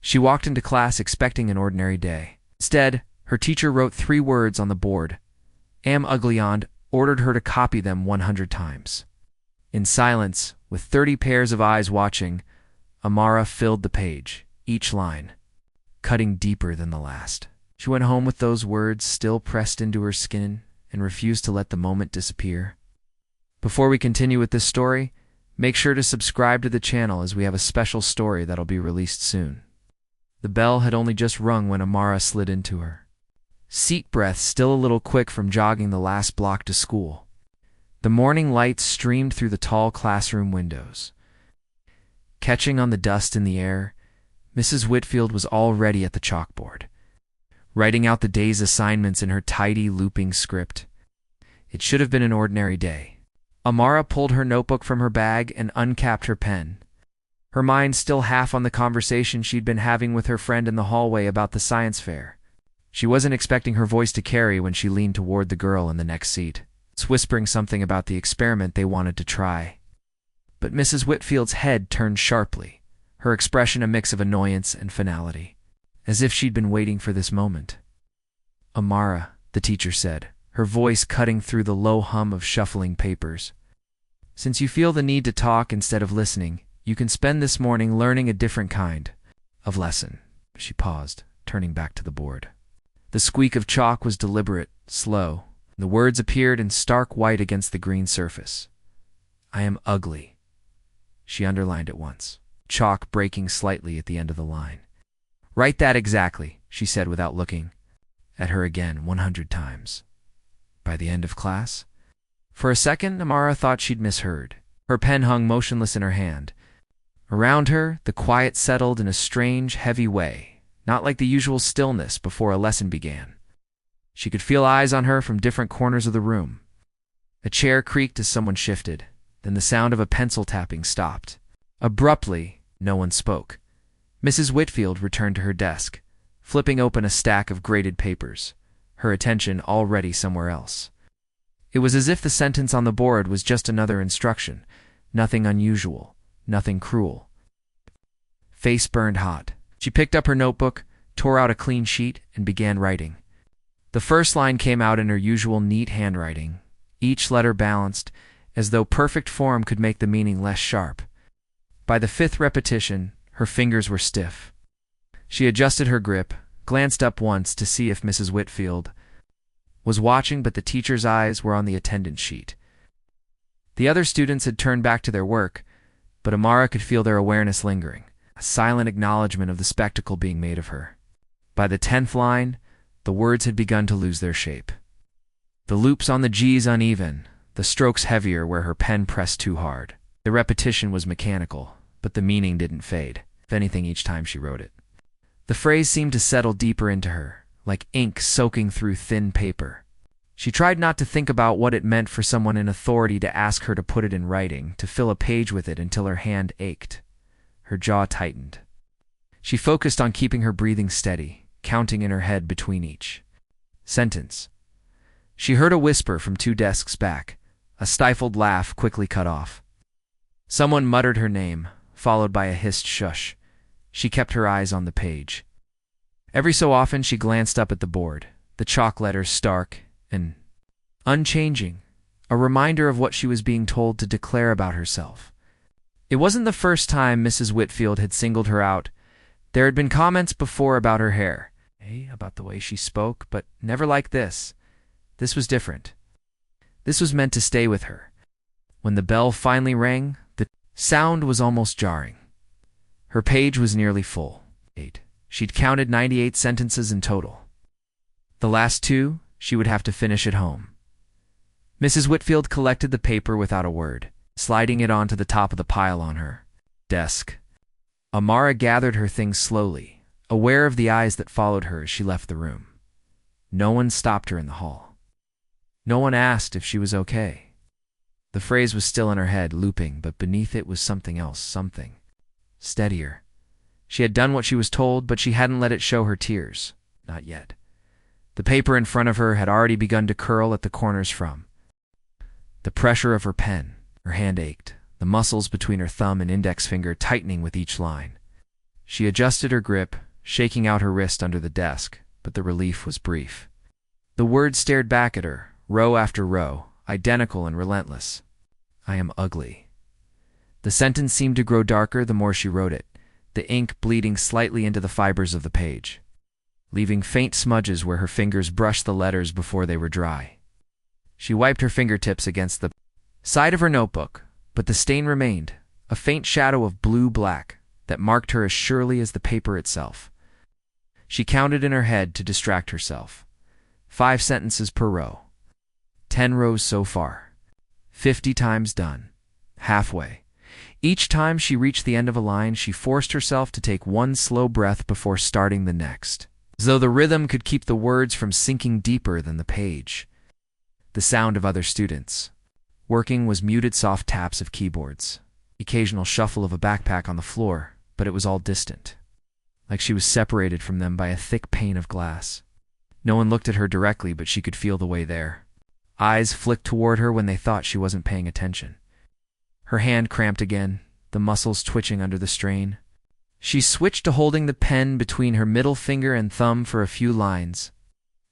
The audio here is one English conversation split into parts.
She walked into class expecting an ordinary day. Instead, her teacher wrote 3 words on the board. Am ugly and ordered her to copy them 100 times. In silence, with 30 pairs of eyes watching, Amara filled the page, each line cutting deeper than the last. She went home with those words still pressed into her skin and refused to let the moment disappear. Before we continue with this story, make sure to subscribe to the channel as we have a special story that'll be released soon. The bell had only just rung when Amara slid into her seat, breath still a little quick from jogging the last block to school. The morning light streamed through the tall classroom windows. Catching on the dust in the air, Mrs. Whitfield was already at the chalkboard, writing out the day's assignments in her tidy, looping script. It should have been an ordinary day. Amara pulled her notebook from her bag and uncapped her pen, her mind still half on the conversation she'd been having with her friend in the hallway about the science fair. She wasn't expecting her voice to carry when she leaned toward the girl in the next seat, whispering something about the experiment they wanted to try. But Mrs. Whitfield's head turned sharply, her expression a mix of annoyance and finality, as if she'd been waiting for this moment. Amara, the teacher said, her voice cutting through the low hum of shuffling papers. Since you feel the need to talk instead of listening, you can spend this morning learning a different kind of lesson. She paused, turning back to the board. The squeak of chalk was deliberate, slow. The words appeared in stark white against the green surface. I am ugly. She underlined it once, chalk breaking slightly at the end of the line. Write that exactly, she said without looking at her again 100 times. By the end of class? For a second, Amara thought she'd misheard. Her pen hung motionless in her hand. Around her, the quiet settled in a strange, heavy way, not like the usual stillness before a lesson began. She could feel eyes on her from different corners of the room. A chair creaked as someone shifted. Then the sound of a pencil tapping stopped. Abruptly, no one spoke. Mrs. Whitfield returned to her desk, flipping open a stack of graded papers, her attention already somewhere else. It was as if the sentence on the board was just another instruction, nothing unusual, nothing cruel. Face burned hot. She picked up her notebook, tore out a clean sheet, and began writing. The first line came out in her usual neat handwriting, each letter balanced, as though perfect form could make the meaning less sharp. By the 5th repetition, her fingers were stiff. She adjusted her grip, glanced up once to see if Mrs. Whitfield was watching, but the teacher's eyes were on the attendance sheet. The other students had turned back to their work, but Amara could feel their awareness lingering, a silent acknowledgement of the spectacle being made of her. By the 10th line, the words had begun to lose their shape. The loops on the G's uneven, the strokes heavier where her pen pressed too hard. The repetition was mechanical, but the meaning didn't fade, if anything, each time she wrote it. The phrase seemed to settle deeper into her, like ink soaking through thin paper. She tried not to think about what it meant for someone in authority to ask her to put it in writing, to fill a page with it until her hand ached. Her jaw tightened. She focused on keeping her breathing steady, counting in her head between each sentence. She heard a whisper from 2 desks back, a stifled laugh quickly cut off. Someone muttered her name, followed by a hissed shush. She kept her eyes on the page. Every so often she glanced up at the board, the chalk letters stark and unchanging, a reminder of what she was being told to declare about herself. It wasn't the first time Mrs. Whitfield had singled her out. There had been comments before about her hair, about the way she spoke, but never like this. This was different. This was meant to stay with her. When the bell finally rang, the sound was almost jarring. Her page was nearly full. She'd counted 98 sentences in total. The last 2 she would have to finish at home. Mrs. Whitfield collected the paper without a word, sliding it onto the top of the pile on her desk. Amara gathered her things slowly, aware of the eyes that followed her as she left the room. No one stopped her in the hall. No one asked if she was okay. The phrase was still in her head, looping, but beneath it was something else, something steadier. She had done what she was told, but she hadn't let it show her tears. Not yet. The paper in front of her had already begun to curl at the corners from the pressure of her pen. Her hand ached, the muscles between her thumb and index finger tightening with each line. She adjusted her grip, shaking out her wrist under the desk, but the relief was brief. The words stared back at her, row after row, identical and relentless. I am ugly. The sentence seemed to grow darker the more she wrote it, the ink bleeding slightly into the fibers of the page, leaving faint smudges where her fingers brushed the letters before they were dry. She wiped her fingertips against the side of her notebook, but the stain remained, a faint shadow of blue-black that marked her as surely as the paper itself. She counted in her head to distract herself. 5 sentences per row. 10 rows so far. 50 times done. Halfway. Each time she reached the end of a line, she forced herself to take one slow breath before starting the next, as though the rhythm could keep the words from sinking deeper than the page. The sound of other students working was muted soft taps of keyboards, occasional shuffle of a backpack on the floor, but it was all distant, like she was separated from them by a thick pane of glass. No one looked at her directly, but she could feel the way there. Eyes flicked toward her when they thought she wasn't paying attention. Her hand cramped again, the muscles twitching under the strain. She switched to holding the pen between her middle finger and thumb for a few lines,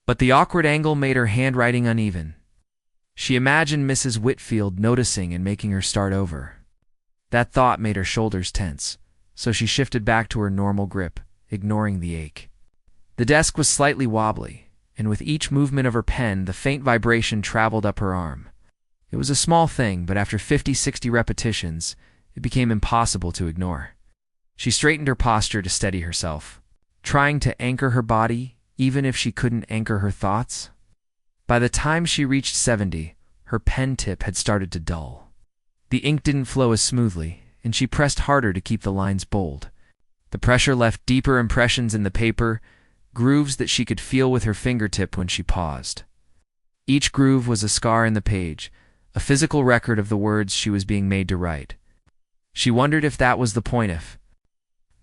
but the awkward angle made her handwriting uneven. She imagined Mrs. Whitfield noticing and making her start over. That thought made her shoulders tense, so she shifted back to her normal grip, ignoring the ache. The desk was slightly wobbly, and with each movement of her pen, the faint vibration traveled up her arm. It was a small thing, but after 50-60 repetitions, it became impossible to ignore. She straightened her posture to steady herself, trying to anchor her body, even if she couldn't anchor her thoughts. By the time she reached 70, her pen tip had started to dull. The ink didn't flow as smoothly, and she pressed harder to keep the lines bold. The pressure left deeper impressions in the paper, grooves that she could feel with her fingertip when she paused. Each groove was a scar in the page, a physical record of the words she was being made to write. She wondered if that was the point, if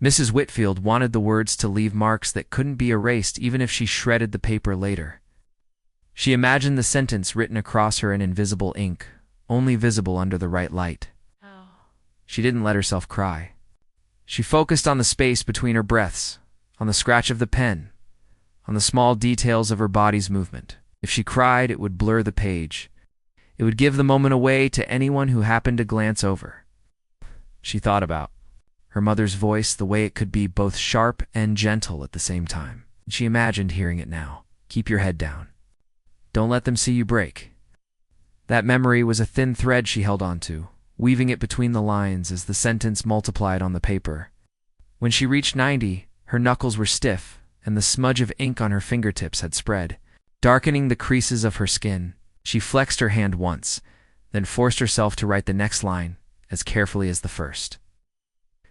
Mrs. Whitfield wanted the words to leave marks that couldn't be erased even if she shredded the paper later. She imagined the sentence written across her in invisible ink, only visible under the right light. She didn't let herself cry. She focused on the space between her breaths, on the scratch of the pen, on the small details of her body's movement. If she cried, it would blur the page. It would give the moment away to anyone who happened to glance over. She thought about her mother's voice, the way it could be both sharp and gentle at the same time. She imagined hearing it now. Keep your head down. Don't let them see you break. That memory was a thin thread she held onto, weaving it between the lines as the sentence multiplied on the paper. When she reached 90, her knuckles were stiff, and the smudge of ink on her fingertips had spread, darkening the creases of her skin. She flexed her hand once, then forced herself to write the next line as carefully as the first,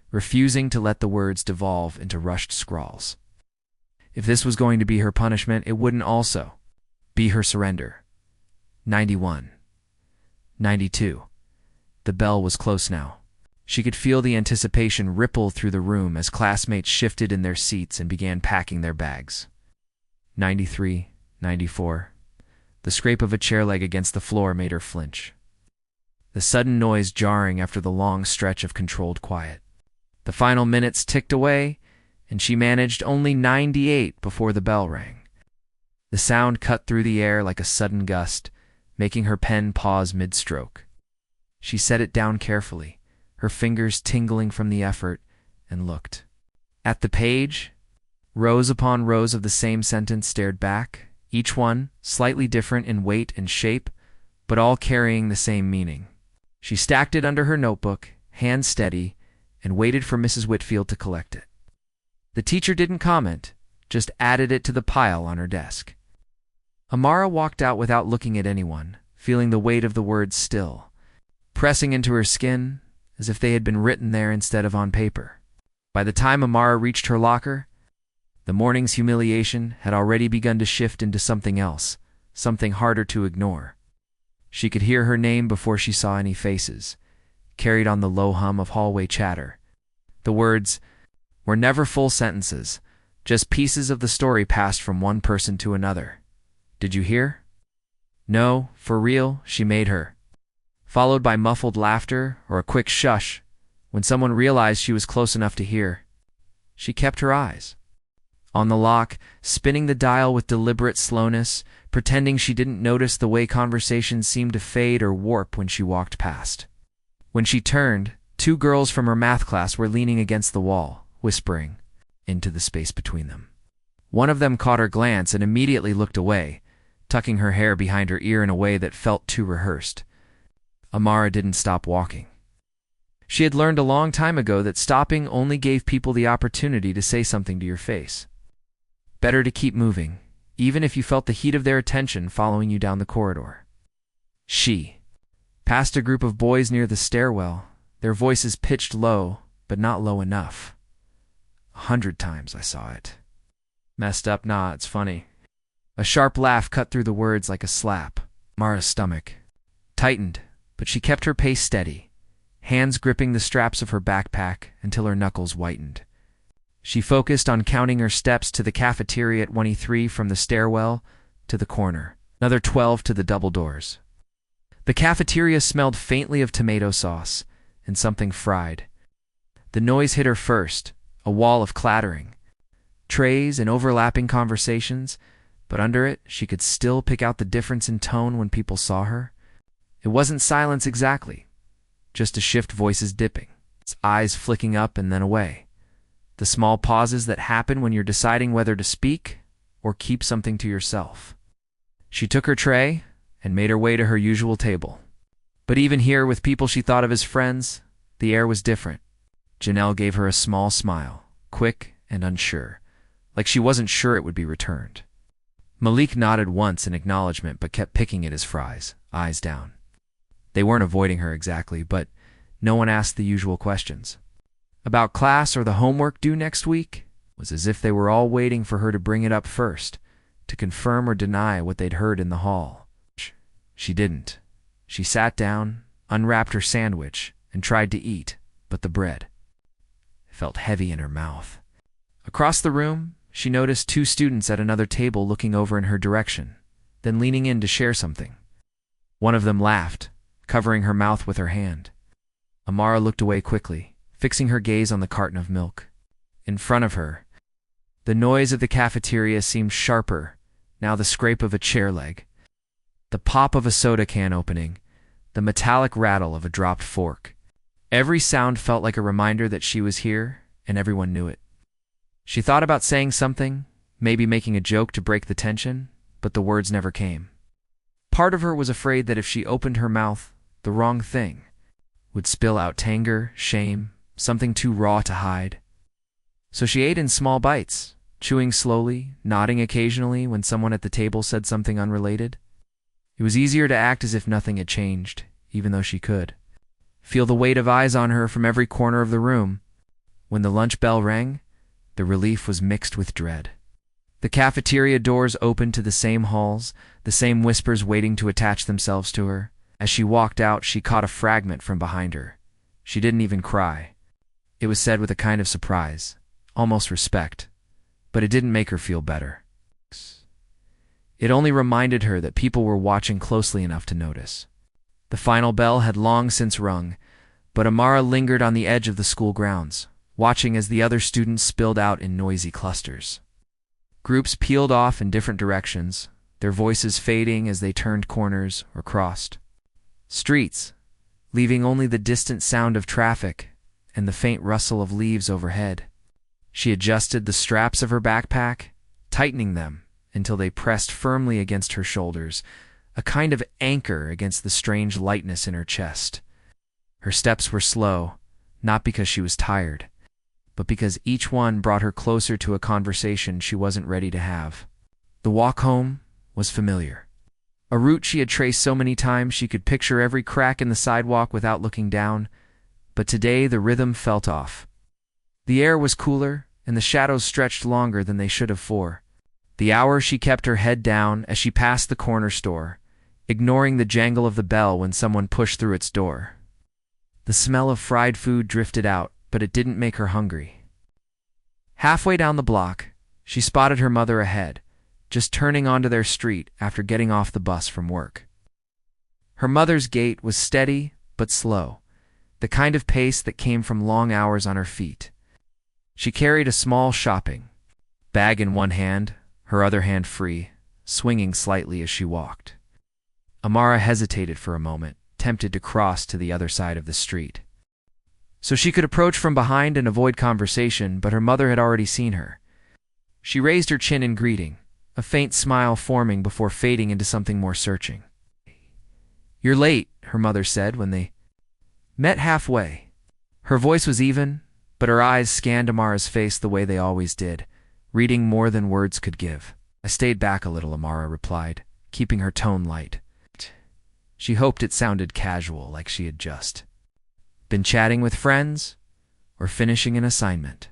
refusing to let the words devolve into rushed scrawls. If this was going to be her punishment, it wouldn't also be her surrender. 91. 92. The bell was close now. She could feel the anticipation ripple through the room as classmates shifted in their seats and began packing their bags. 93. 94. The scrape of a chair leg against the floor made her flinch, the sudden noise jarring after the long stretch of controlled quiet. The final minutes ticked away, and she managed only 98 before the bell rang. The sound cut through the air like a sudden gust, making her pen pause mid-stroke. She set it down carefully, her fingers tingling from the effort, and looked. At the page, rows upon rows of the same sentence stared back, each one slightly different in weight and shape, but all carrying the same meaning. She stacked it under her notebook, hands steady, and waited for Mrs. Whitfield to collect it. The teacher didn't comment, just added it to the pile on her desk. Amara walked out without looking at anyone, feeling the weight of the words still, pressing into her skin as if they had been written there instead of on paper. By the time Amara reached her locker, the morning's humiliation had already begun to shift into something else, something harder to ignore. She could hear her name before she saw any faces, carried on the low hum of hallway chatter. The words were never full sentences, just pieces of the story passed from one person to another. Did you hear? No, for real, she made her, followed by muffled laughter or a quick shush when someone realized she was close enough to hear. she kept her eyes on the lock, spinning the dial with deliberate slowness, pretending she didn't notice the way conversations seemed to fade or warp when she walked past. When she turned, two girls from her math class were leaning against the wall, whispering into the space between them. One of them caught her glance and immediately looked away, tucking her hair behind her ear in a way that felt too rehearsed. Amara didn't stop walking. She had learned a long time ago that stopping only gave people the opportunity to say something to your face. Better to keep moving, even if you felt the heat of their attention following you down the corridor. She passed a group of boys near the stairwell, their voices pitched low, but not low enough. 100 times I saw it. Messed up? Nah, it's funny. A sharp laugh cut through the words like a slap. Mara's stomach tightened, but she kept her pace steady, hands gripping the straps of her backpack until her knuckles whitened. She focused on counting her steps to the cafeteria at 23 from the stairwell to the corner, another 12 to the double doors. The cafeteria smelled faintly of tomato sauce and something fried. The noise hit her first, a wall of clattering, trays and overlapping conversations, but under it she could still pick out the difference in tone when people saw her. It wasn't silence exactly, just a shift, voices dipping, its eyes flicking up and then away. The small pauses that happen when you're deciding whether to speak or keep something to yourself. She took her tray and made her way to her usual table. But even here, with people she thought of as friends, the air was different. Janelle gave her a small smile, quick and unsure, like she wasn't sure it would be returned. Malik nodded once in acknowledgement but kept picking at his fries, eyes down. They weren't avoiding her exactly, but no one asked the usual questions. About class or the homework due next week? It was as if they were all waiting for her to bring it up first, to confirm or deny what they'd heard in the hall. She didn't. She sat down, unwrapped her sandwich, and tried to eat, but the bread felt heavy in her mouth. Across the room, she noticed two students at another table looking over in her direction, then leaning in to share something. One of them laughed, covering her mouth with her hand. Amara looked away quickly, fixing her gaze on the carton of milk. In front of her, the noise of the cafeteria seemed sharper, now the scrape of a chair leg, the pop of a soda can opening, the metallic rattle of a dropped fork. Every sound felt like a reminder that she was here, and everyone knew it. She thought about saying something, maybe making a joke to break the tension, but the words never came. Part of her was afraid that if she opened her mouth, the wrong thing would spill out anger, shame, something too raw to hide. So she ate in small bites, chewing slowly, nodding occasionally when someone at the table said something unrelated. It was easier to act as if nothing had changed, even though she could feel the weight of eyes on her from every corner of the room. When the lunch bell rang, the relief was mixed with dread. The cafeteria doors opened to the same halls, the same whispers waiting to attach themselves to her. As she walked out, she caught a fragment from behind her. She didn't even cry. It was said with a kind of surprise, almost respect, but it didn't make her feel better. It only reminded her that people were watching closely enough to notice. The final bell had long since rung, but Amara lingered on the edge of the school grounds, watching as the other students spilled out in noisy clusters. Groups peeled off in different directions, their voices fading as they turned corners or crossed streets, leaving only the distant sound of traffic and the faint rustle of leaves overhead. She adjusted the straps of her backpack, tightening them until they pressed firmly against her shoulders, a kind of anchor against the strange lightness in her chest. Her steps were slow, not because she was tired, but because each one brought her closer to a conversation she wasn't ready to have. The walk home was familiar. A route she had traced so many times she could picture every crack in the sidewalk without looking down, but today the rhythm felt off. The air was cooler, and the shadows stretched longer than they should have for the hour. She kept her head down as she passed the corner store, ignoring the jangle of the bell when someone pushed through its door. The smell of fried food drifted out, but it didn't make her hungry. Halfway down the block, she spotted her mother ahead, just turning onto their street after getting off the bus from work. Her mother's gait was steady but slow, the kind of pace that came from long hours on her feet. She carried a small shopping bag in one hand, her other hand free, swinging slightly as she walked. Amara hesitated for a moment, tempted to cross to the other side of the street, so she could approach from behind and avoid conversation, but her mother had already seen her. She raised her chin in greeting, a faint smile forming before fading into something more searching. "You're late," her mother said when they met halfway. Her voice was even, but her eyes scanned Amara's face the way they always did, reading more than words could give. "I stayed back a little," Amara replied, keeping her tone light. She hoped it sounded casual, like she had just been chatting with friends or finishing an assignment.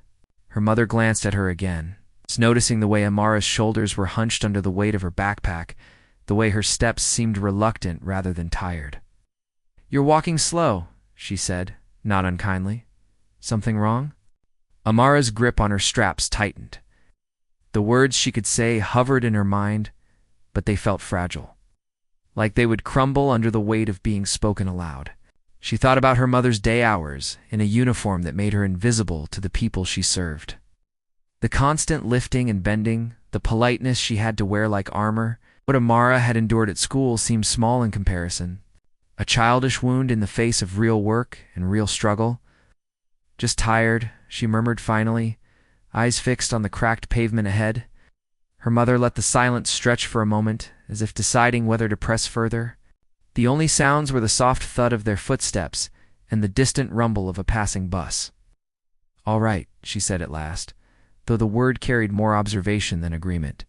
Her mother glanced at her again, noticing the way Amara's shoulders were hunched under the weight of her backpack, the way her steps seemed reluctant rather than tired. "You're walking slow," she said, not unkindly. "Something wrong?" Amara's grip on her straps tightened. The words she could say hovered in her mind, but they felt fragile, like they would crumble under the weight of being spoken aloud. She thought about her mother's day hours in a uniform that made her invisible to the people she served. The constant lifting and bending, the politeness she had to wear like armor. What Amara had endured at school seemed small in comparison. A childish wound in the face of real work and real struggle. "Just tired," she murmured finally, eyes fixed on the cracked pavement ahead. Her mother let the silence stretch for a moment, as if deciding whether to press further. The only sounds were the soft thud of their footsteps and the distant rumble of a passing bus. "All right," she said at last, though the word carried more observation than agreement.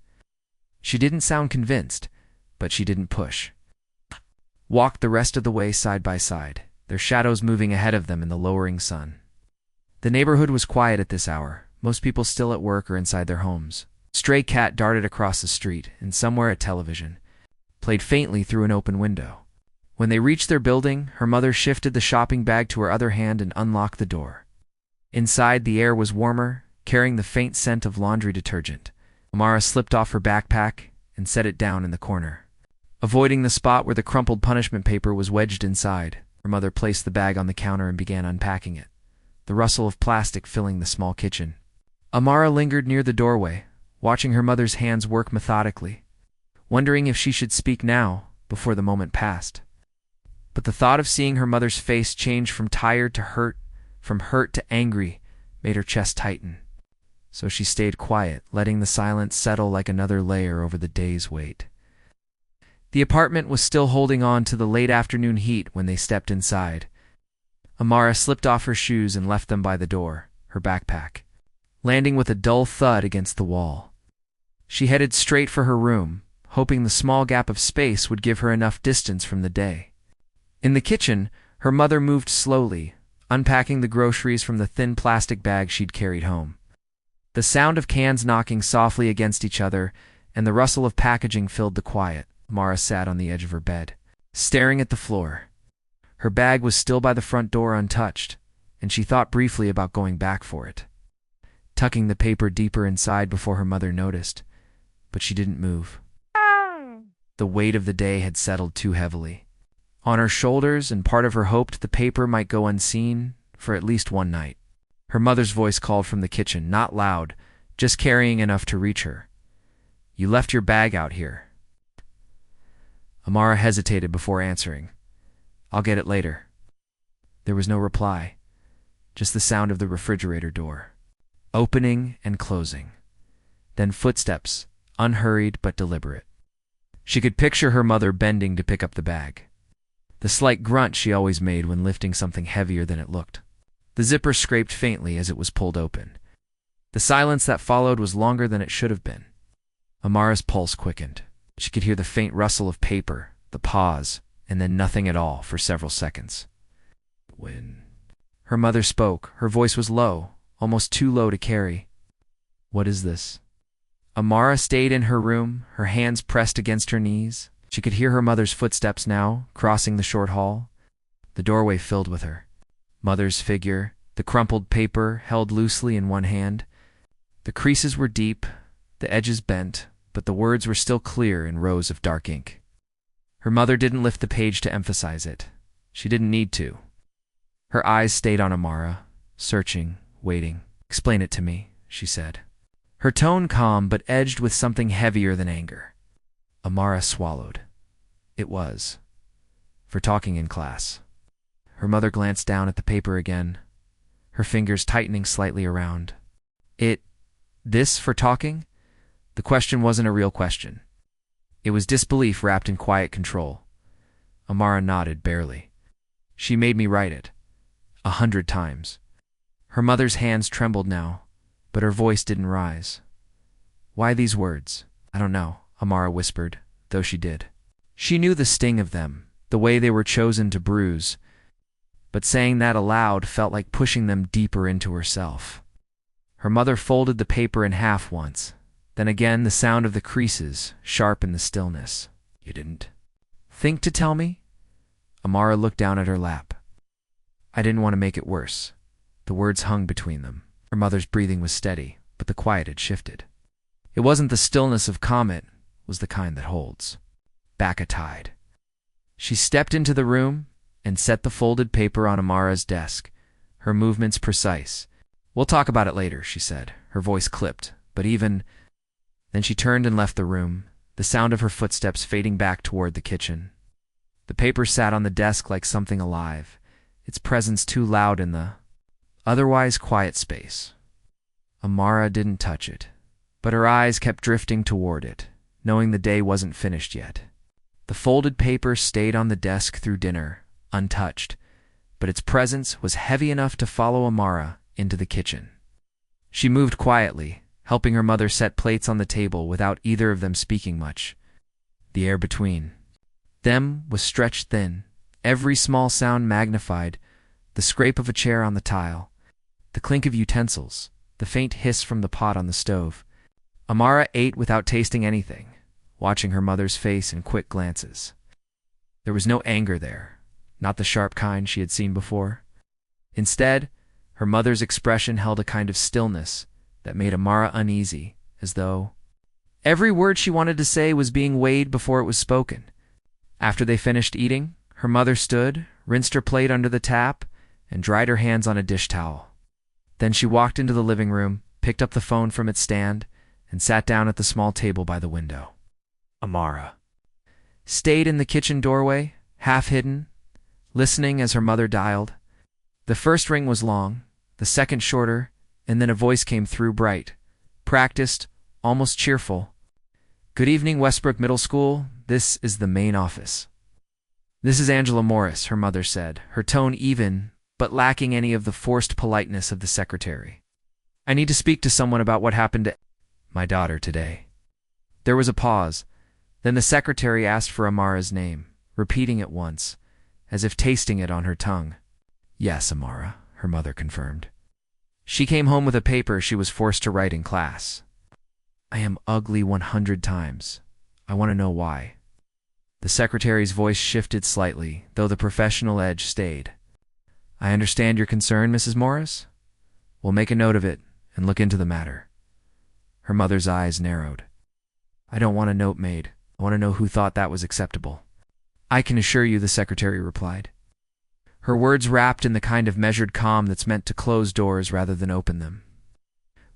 She didn't sound convinced, but she didn't push. Walked the rest of the way side by side, their shadows moving ahead of them in the lowering sun. The neighborhood was quiet at this hour, most people still at work or inside their homes. A stray cat darted across the street, and somewhere a television played faintly through an open window. When they reached their building, her mother shifted the shopping bag to her other hand and unlocked the door. Inside, the air was warmer, carrying the faint scent of laundry detergent. Amara slipped off her backpack and set it down in the corner, avoiding the spot where the crumpled punishment paper was wedged inside. Her mother placed the bag on the counter and began unpacking it, the rustle of plastic filling the small kitchen. Amara lingered near the doorway, watching her mother's hands work methodically, wondering if she should speak now, before the moment passed. But the thought of seeing her mother's face change from tired to hurt, from hurt to angry, made her chest tighten. So she stayed quiet, letting the silence settle like another layer over the day's weight. The apartment was still holding on to the late afternoon heat when they stepped inside. Amara slipped off her shoes and left them by the door, her backpack landing with a dull thud against the wall. She headed straight for her room, hoping the small gap of space would give her enough distance from the day. In the kitchen, her mother moved slowly, unpacking the groceries from the thin plastic bag she'd carried home. The sound of cans knocking softly against each other and the rustle of packaging filled the quiet. Amara sat on the edge of her bed, staring at the floor. Her bag was still by the front door untouched, and she thought briefly about going back for it, tucking the paper deeper inside before her mother noticed, but she didn't move. The weight of the day had settled too heavily on her shoulders, and part of her hoped the paper might go unseen for at least one night. Her mother's voice called from the kitchen, not loud, just carrying enough to reach her. "You left your bag out here." Amara hesitated before answering. "I'll get it later." There was no reply, just the sound of the refrigerator door opening and closing, then footsteps, unhurried but deliberate. She could picture her mother bending to pick up the bag, the slight grunt she always made when lifting something heavier than it looked. The zipper scraped faintly as it was pulled open. The silence that followed was longer than it should have been. Amara's pulse quickened. She could hear the faint rustle of paper, the pause, and then nothing at all for several seconds. "When?" Her mother spoke. Her voice was low, almost too low to carry. "What is this?" Amara stayed in her room, her hands pressed against her knees. She could hear her mother's footsteps now, crossing the short hall. The doorway filled with her mother's figure, the crumpled paper held loosely in one hand. The creases were deep, the edges bent, but the words were still clear in rows of dark ink. Her mother didn't lift the page to emphasize it. She didn't need to. Her eyes stayed on Amara, searching, waiting. Explain it to me, she said. Her tone calm but edged with something heavier than anger. Amara swallowed. It was. For talking in class. Her mother glanced down at the paper again, her fingers tightening slightly around. This for talking? The question wasn't a real question. It was disbelief wrapped in quiet control. Amara nodded barely. She made me write it. 100 times. Her mother's hands trembled now, but her voice didn't rise. Why these words? I don't know, Amara whispered, though she did. She knew the sting of them, the way they were chosen to bruise, but saying that aloud felt like pushing them deeper into herself. Her mother folded the paper in half once, then again the sound of the creases, sharp in the stillness. You didn't think to tell me? Amara looked down at her lap. I didn't want to make it worse. The words hung between them. Her mother's breathing was steady, but the quiet had shifted. It wasn't the stillness of Comet, it was the kind that holds. Back a tide. She stepped into the room and set the folded paper on Amara's desk, her movements precise. We'll talk about it later, she said, her voice clipped, but even. Then she turned and left the room, the sound of her footsteps fading back toward the kitchen. The paper sat on the desk like something alive, its presence too loud in the otherwise quiet space. Amara didn't touch it, but her eyes kept drifting toward it, knowing the day wasn't finished yet. The folded paper stayed on the desk through dinner, untouched, but its presence was heavy enough to follow Amara into the kitchen. She moved quietly, helping her mother set plates on the table without either of them speaking much. The air between them was stretched thin, every small sound magnified, the scrape of a chair on the tile, the clink of utensils, the faint hiss from the pot on the stove. Amara ate without tasting anything, watching her mother's face in quick glances. There was no anger there, not the sharp kind she had seen before. Instead, her mother's expression held a kind of stillness that made Amara uneasy, as though every word she wanted to say was being weighed before it was spoken. After they finished eating, her mother stood, rinsed her plate under the tap, and dried her hands on a dish towel. Then she walked into the living room, picked up the phone from its stand, and sat down at the small table by the window. Amara stayed in the kitchen doorway, half hidden, listening as her mother dialed. The first ring was long, the second shorter, and then a voice came through bright, practiced, almost cheerful. Good evening, Westbrook Middle School. This is the main office. This is Angela Morris, her mother said, her tone even, but lacking any of the forced politeness of the secretary. I need to speak to someone about what happened to my daughter today. There was a pause. Then the secretary asked for Amara's name, repeating it once, as if tasting it on her tongue. Yes, Amara, her mother confirmed. She came home with a paper she was forced to write in class. I am ugly 100 times. I want to know why. The secretary's voice shifted slightly, though the professional edge stayed. I understand your concern, Mrs. Morris. We'll make a note of it and look into the matter. Her mother's eyes narrowed. I don't want a note made. I want to know who thought that was acceptable. I can assure you, the secretary replied. Her words wrapped in the kind of measured calm that's meant to close doors rather than open them.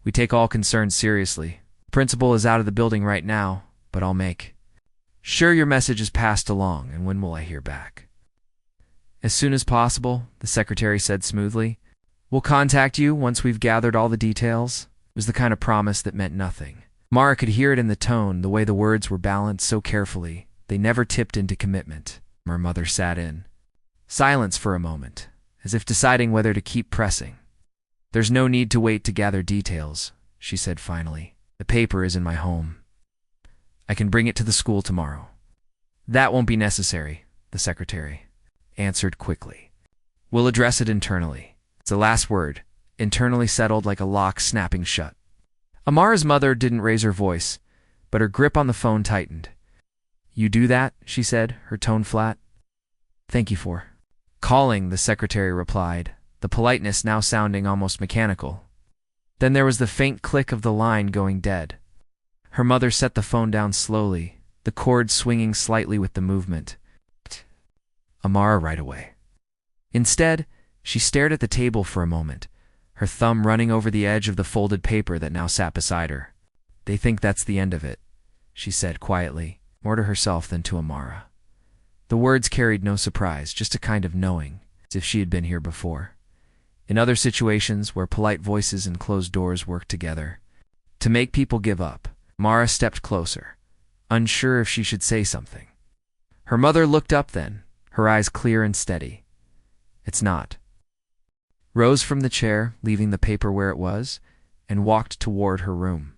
We take all concerns seriously. The principal is out of the building right now, but I'll make sure your message is passed along. And when will I hear back? As soon as possible, the secretary said smoothly. We'll contact you once we've gathered all the details. It was the kind of promise that meant nothing. Mara could hear it in the tone, the way the words were balanced so carefully. They never tipped into commitment. Her mother sat in silence for a moment, as if deciding whether to keep pressing. There's no need to wait to gather details, she said finally. The paper is in my home. I can bring it to the school tomorrow. That won't be necessary, the secretary answered quickly. We'll address it internally. It's the last word, internally settled like a lock snapping shut. Amara's mother didn't raise her voice, but her grip on the phone tightened. You do that, she said, her tone flat. Thank you for calling, the secretary replied, the politeness now sounding almost mechanical. Then there was the faint click of the line going dead. Her mother set the phone down slowly, the cord swinging slightly with the movement. Amara right away. Instead, she stared at the table for a moment, her thumb running over the edge of the folded paper that now sat beside her. "They think that's the end of it," she said quietly, more to herself than to Amara. The words carried no surprise, just a kind of knowing, as if she had been here before. In other situations where polite voices and closed doors worked together to make people give up, Amara stepped closer, unsure if she should say something. Her mother looked up then, her eyes clear and steady. "It's not." Rose from the chair, leaving the paper where it was, and walked toward her room.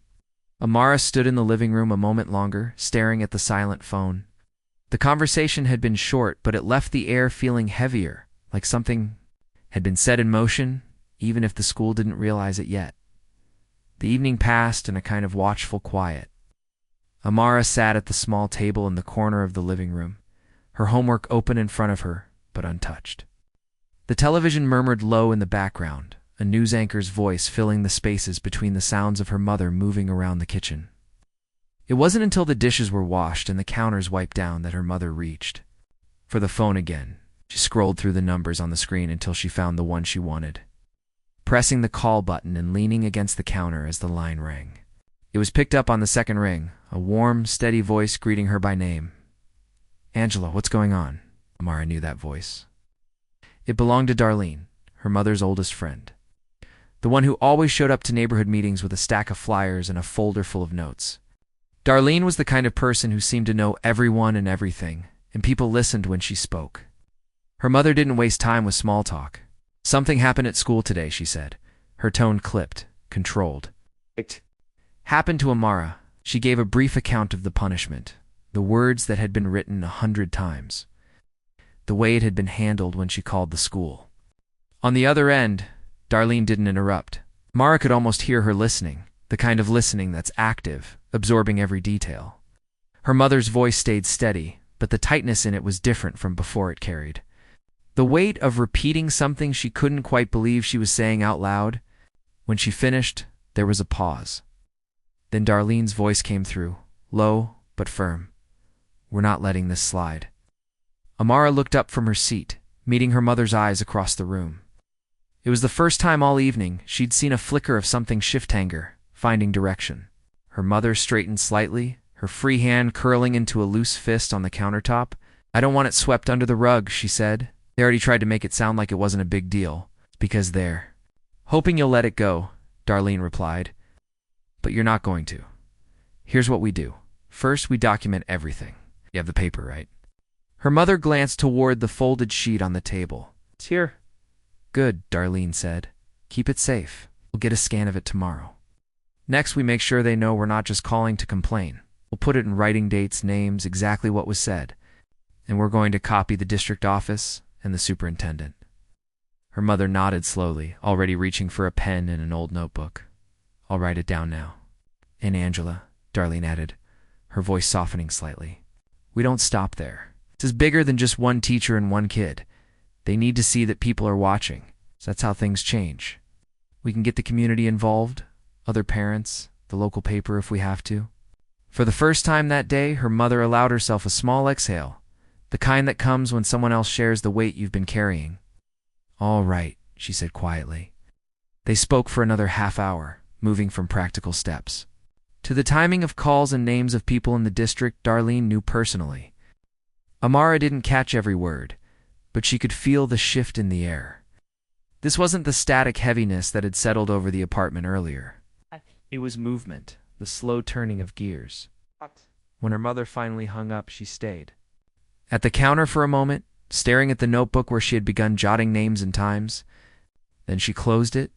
Amara stood in the living room a moment longer, staring at the silent phone. The conversation had been short, but it left the air feeling heavier, like something had been set in motion, even if the school didn't realize it yet. The evening passed in a kind of watchful quiet. Amara sat at the small table in the corner of the living room, her homework open in front of her, but untouched. The television murmured low in the background, a news anchor's voice filling the spaces between the sounds of her mother moving around the kitchen. It wasn't until the dishes were washed and the counters wiped down that her mother reached for the phone again. She scrolled through the numbers on the screen until she found the one she wanted, pressing the call button and leaning against the counter as the line rang. It was picked up on the second ring, a warm, steady voice greeting her by name. "Angela, what's going on?" Amara knew that voice. It belonged to Darlene, her mother's oldest friend, the one who always showed up to neighborhood meetings with a stack of flyers and a folder full of notes. Darlene was the kind of person who seemed to know everyone and everything, and people listened when she spoke. Her mother didn't waste time with small talk. "Something happened at school today," she said, her tone clipped, controlled. "It happened to Amara." She gave a brief account of the punishment, the words that had been written 100 times, the way it had been handled when she called the school. On the other end, Darlene didn't interrupt. Amara could almost hear her listening, the kind of listening that's active, absorbing every detail. Her mother's voice stayed steady, but the tightness in it was different from before it carried the weight of repeating something she couldn't quite believe she was saying out loud. When she finished, there was a pause. Then Darlene's voice came through, low but firm. "We're not letting this slide." Amara looked up from her seat, meeting her mother's eyes across the room. It was the first time all evening she'd seen a flicker of something shift anger, finding direction. Her mother straightened slightly, her free hand curling into a loose fist on the countertop. "I don't want it swept under the rug," she said. They already tried to make it sound like it wasn't a big deal, because they're hoping you'll let it go, Darlene replied. "But you're not going to. Here's what we do. First, we document everything. You have the paper, right?" Her mother glanced toward the folded sheet on the table. "It's here." "Good," Darlene said. "Keep it safe. We'll get a scan of it tomorrow. Next, we make sure they know we're not just calling to complain. We'll put it in writing, dates, names, exactly what was said. And we're going to copy the district office and the superintendent." Her mother nodded slowly, already reaching for a pen and an old notebook. "I'll write it down now." "And Angela," Darlene added, her voice softening slightly. "We don't stop there. This is bigger than just one teacher and one kid. They need to see that people are watching. So that's how things change. We can get the community involved, other parents, the local paper if we have to." For the first time that day, her mother allowed herself a small exhale, the kind that comes when someone else shares the weight you've been carrying. "All right," she said quietly. They spoke for another half hour, moving from practical steps to the timing of calls and names of people in the district Darlene knew personally. Amara didn't catch every word, but she could feel the shift in the air. This wasn't the static heaviness that had settled over the apartment earlier. It was movement, the slow turning of gears. When her mother finally hung up, she stayed at the counter for a moment, staring at the notebook where she had begun jotting names and times. Then she closed it,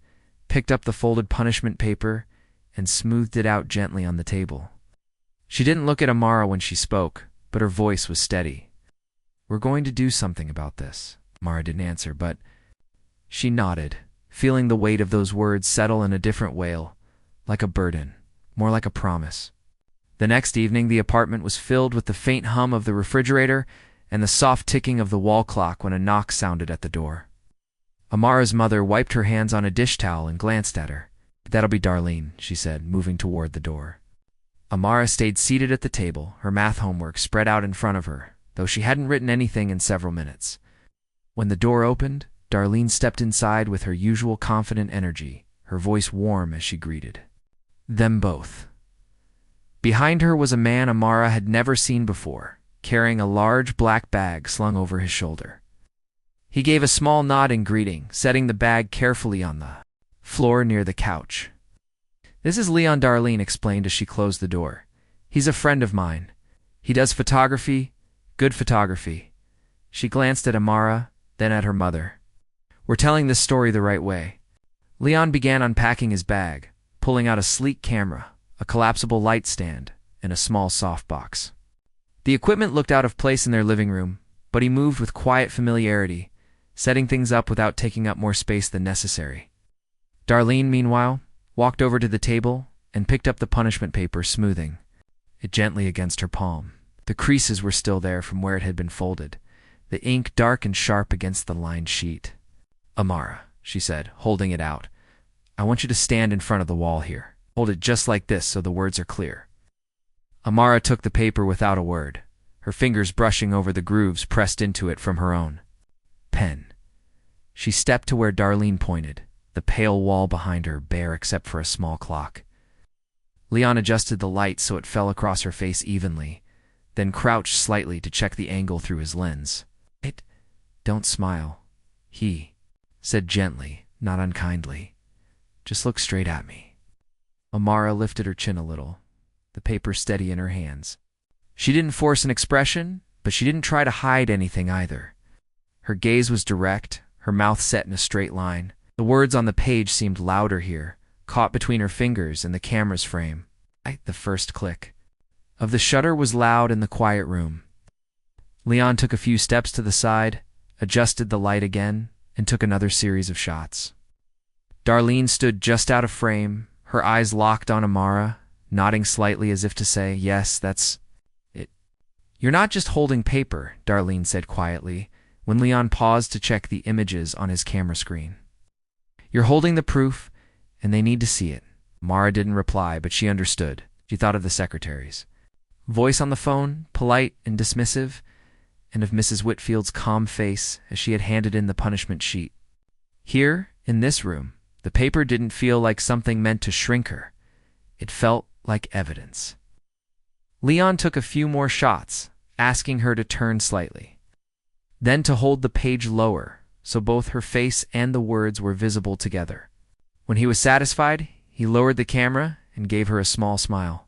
picked up the folded punishment paper, and smoothed it out gently on the table. She didn't look at Amara when she spoke, but her voice was steady. "We're going to do something about this." Amara didn't answer, but she nodded, feeling the weight of those words settle in a different wail, like a burden, more like a promise. The next evening, the apartment was filled with the faint hum of the refrigerator and the soft ticking of the wall clock when a knock sounded at the door. Amara's mother wiped her hands on a dish towel and glanced at her. "That'll be Darlene," she said, moving toward the door. Amara stayed seated at the table, her math homework spread out in front of her, though she hadn't written anything in several minutes. When the door opened, Darlene stepped inside with her usual confident energy, her voice warm as she greeted them both. Behind her was a man Amara had never seen before, carrying a large black bag slung over his shoulder. He gave a small nod in greeting, setting the bag carefully on the floor near the couch. "This is Leon," Darlene explained as she closed the door. "He's a friend of mine. He does photography, good photography." She glanced at Amara, then at her mother. "We're telling this story the right way." Leon began unpacking his bag, pulling out a sleek camera, a collapsible light stand, and a small softbox. The equipment looked out of place in their living room, but he moved with quiet familiarity, setting things up without taking up more space than necessary. Darlene, meanwhile, walked over to the table and picked up the punishment paper, smoothing it gently against her palm. The creases were still there from where it had been folded, the ink dark and sharp against the lined sheet. "Amara," she said, holding it out, "I want you to stand in front of the wall here. Hold it just like this so the words are clear." Amara took the paper without a word, her fingers brushing over the grooves pressed into it from her own pen. She stepped to where Darlene pointed, the pale wall behind her bare except for a small clock. Leon adjusted the light so it fell across her face evenly, then crouched slightly to check the angle through his lens. Don't smile," he said gently, not unkindly. "Just look straight at me." Amara lifted her chin a little, the paper steady in her hands. She didn't force an expression, but she didn't try to hide anything either. Her gaze was direct, her mouth set in a straight line. The words on the page seemed louder here, caught between her fingers and the camera's frame. The first click of the shutter was loud in the quiet room. Leon took a few steps to the side, adjusted the light again, and took another series of shots. Darlene stood just out of frame, her eyes locked on Amara, nodding slightly as if to say, "Yes, that's it." "You're not just holding paper," Darlene said quietly, when Leon paused to check the images on his camera screen. "You're holding the proof, and they need to see it." Amara didn't reply, but she understood. She thought of the secretary's voice on the phone, polite and dismissive, and of Mrs. Whitfield's calm face as she had handed in the punishment sheet. Here, in this room, the paper didn't feel like something meant to shrink her. It felt like evidence. Leon took a few more shots, asking her to turn slightly, then to hold the page lower, so both her face and the words were visible together. When he was satisfied, he lowered the camera and gave her a small smile.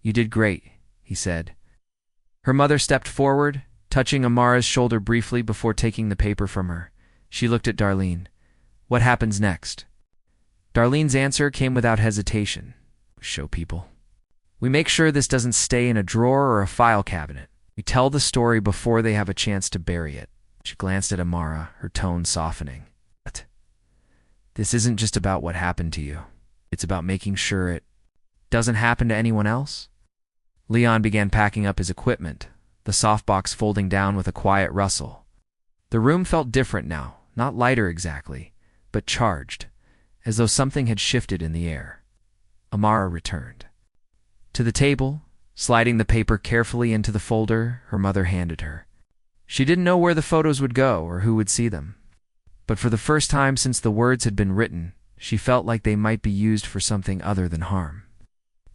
"You did great," he said. Her mother stepped forward, touching Amara's shoulder briefly before taking the paper from her. She looked at Darlene. "What happens next?" Darlene's answer came without hesitation. "We show people. We make sure this doesn't stay in a drawer or a file cabinet. We tell the story before they have a chance to bury it." She glanced at Amara, her tone softening. "But this isn't just about what happened to you. It's about making sure it doesn't happen to anyone else." Leon began packing up his equipment, the softbox folding down with a quiet rustle. The room felt different now, not lighter exactly, but charged, as though something had shifted in the air. Amara returned to the table, sliding the paper carefully into the folder her mother handed her. She didn't know where the photos would go or who would see them, but for the first time since the words had been written, she felt like they might be used for something other than harm.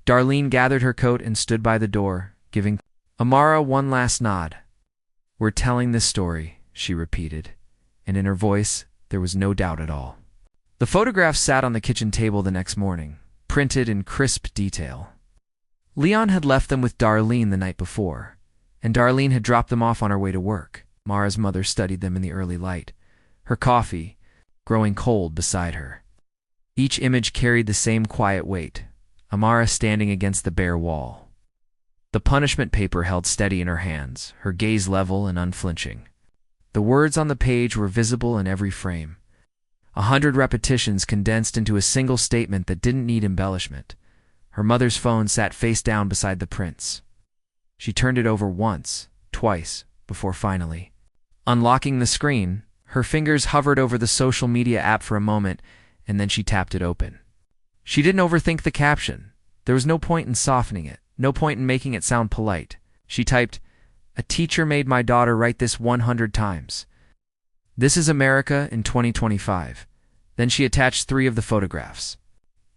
Darlene gathered her coat and stood by the door, giving Amara one last nod. "We're telling this story," she repeated, and in her voice there was no doubt at all. The photographs sat on the kitchen table the next morning, printed in crisp detail. Leon had left them with Darlene the night before, and Darlene had dropped them off on her way to work. Mara's mother studied them in the early light, her coffee growing cold beside her. Each image carried the same quiet weight, Amara standing against the bare wall. The punishment paper held steady in her hands, her gaze level and unflinching. The words on the page were visible in every frame, 100 repetitions condensed into a single statement that didn't need embellishment. Her mother's phone sat face down beside the prints. She turned it over once, twice, before finally unlocking the screen. Her fingers hovered over the social media app for a moment, and then she tapped it open. She didn't overthink the caption. There was no point in softening it, no point in making it sound polite. She typed, "A teacher made my daughter write this 100 times." "This is America in 2025. Then she attached 3 of the photographs.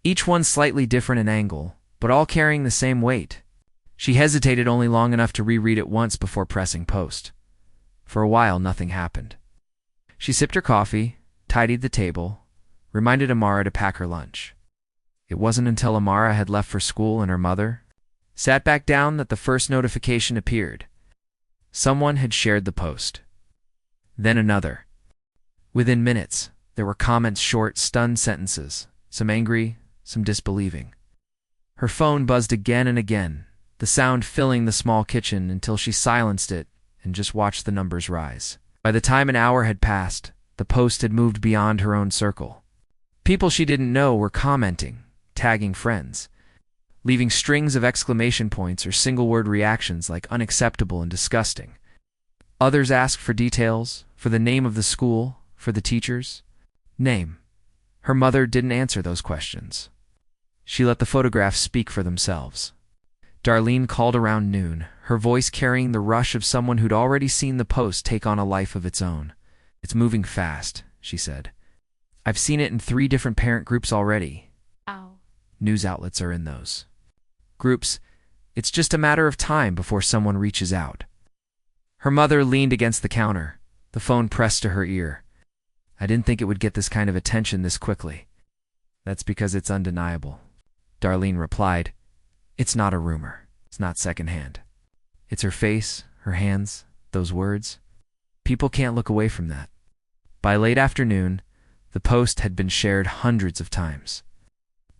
Each one slightly different in angle, but all carrying the same weight. She hesitated only long enough to reread it once before pressing post. For a while, nothing happened. She sipped her coffee, tidied the table, reminded Amara to pack her lunch. It wasn't until Amara had left for school and her mother sat back down that the first notification appeared. Someone had shared the post. Then another. Within minutes, there were comments, short, stunned sentences, some angry, some disbelieving. Her phone buzzed again and again, the sound filling the small kitchen until she silenced it and just watched the numbers rise. By the time an hour had passed, the post had moved beyond her own circle. People she didn't know were commenting, tagging friends, leaving strings of exclamation points or single-word reactions like unacceptable and disgusting. Others asked for details, for the name of the school, for the teachers. Name. Her mother didn't answer those questions. She let the photographs speak for themselves. Darlene called around noon, her voice carrying the rush of someone who'd already seen the post take on a life of its own. "It's moving fast," she said. "I've seen it in 3 different parent groups already." Ow. News outlets are in those groups. It's just a matter of time before someone reaches out. Her mother leaned against the counter, the phone pressed to her ear. "I didn't think it would get this kind of attention this quickly." "That's because it's undeniable," Darlene replied. "It's not a rumor. It's not secondhand. It's her face, her hands, those words. People can't look away from that." By late afternoon, the post had been shared hundreds of times.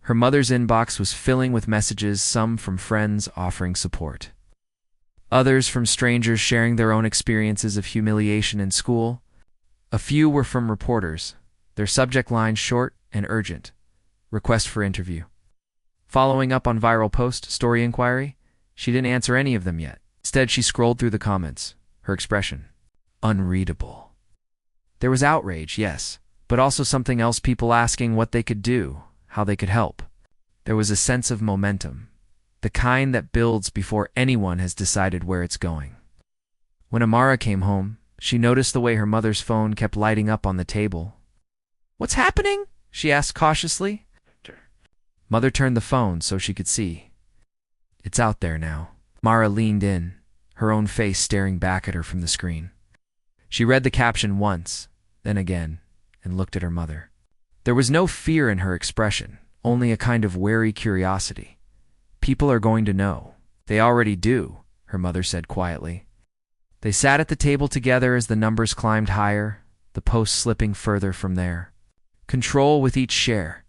Her mother's inbox was filling with messages, some from friends offering support, others from strangers sharing their own experiences of humiliation in school. A few were from reporters, their subject line short and urgent: request for interview. Following up on viral post, story inquiry, she didn't answer any of them yet. Instead, she scrolled through the comments, her expression unreadable. There was outrage, yes, but also something else, people asking what they could do, how they could help. There was a sense of momentum, the kind that builds before anyone has decided where it's going. When Amara came home, she noticed the way her mother's phone kept lighting up on the table. "What's happening?" she asked cautiously. Mother turned the phone so she could see. "It's out there now." Amara leaned in, her own face staring back at her from the screen. She read the caption once, then again, and looked at her mother. There was no fear in her expression, only a kind of wary curiosity. "People are going to know. They already do," her mother said quietly. They sat at the table together as the numbers climbed higher, the post slipping further from there. Control with each share.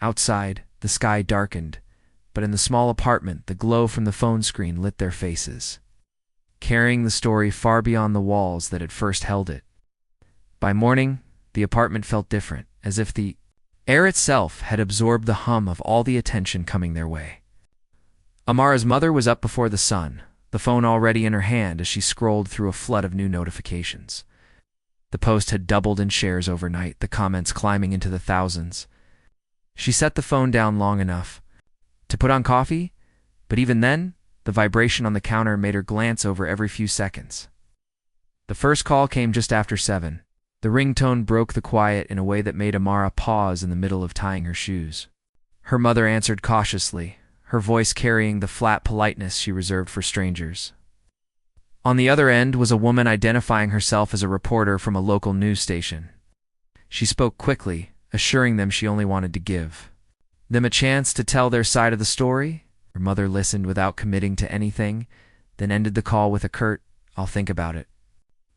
Outside, the sky darkened, but in the small apartment, the glow from the phone screen lit their faces, carrying the story far beyond the walls that had first held it. By morning, the apartment felt different, as if the air itself had absorbed the hum of all the attention coming their way. Amara's mother was up before the sun, the phone already in her hand as she scrolled through a flood of new notifications. The post had doubled in shares overnight, the comments climbing into the thousands. She set the phone down long enough to put on coffee, but even then, the vibration on the counter made her glance over every few seconds. The first call came just after 7. The ringtone broke the quiet in a way that made Amara pause in the middle of tying her shoes. Her mother answered cautiously, her voice carrying the flat politeness she reserved for strangers. On the other end was a woman identifying herself as a reporter from a local news station. She spoke quickly, assuring them she only wanted to give them a chance to tell their side of the story. Her mother listened without committing to anything, then ended the call with a curt, "I'll think about it."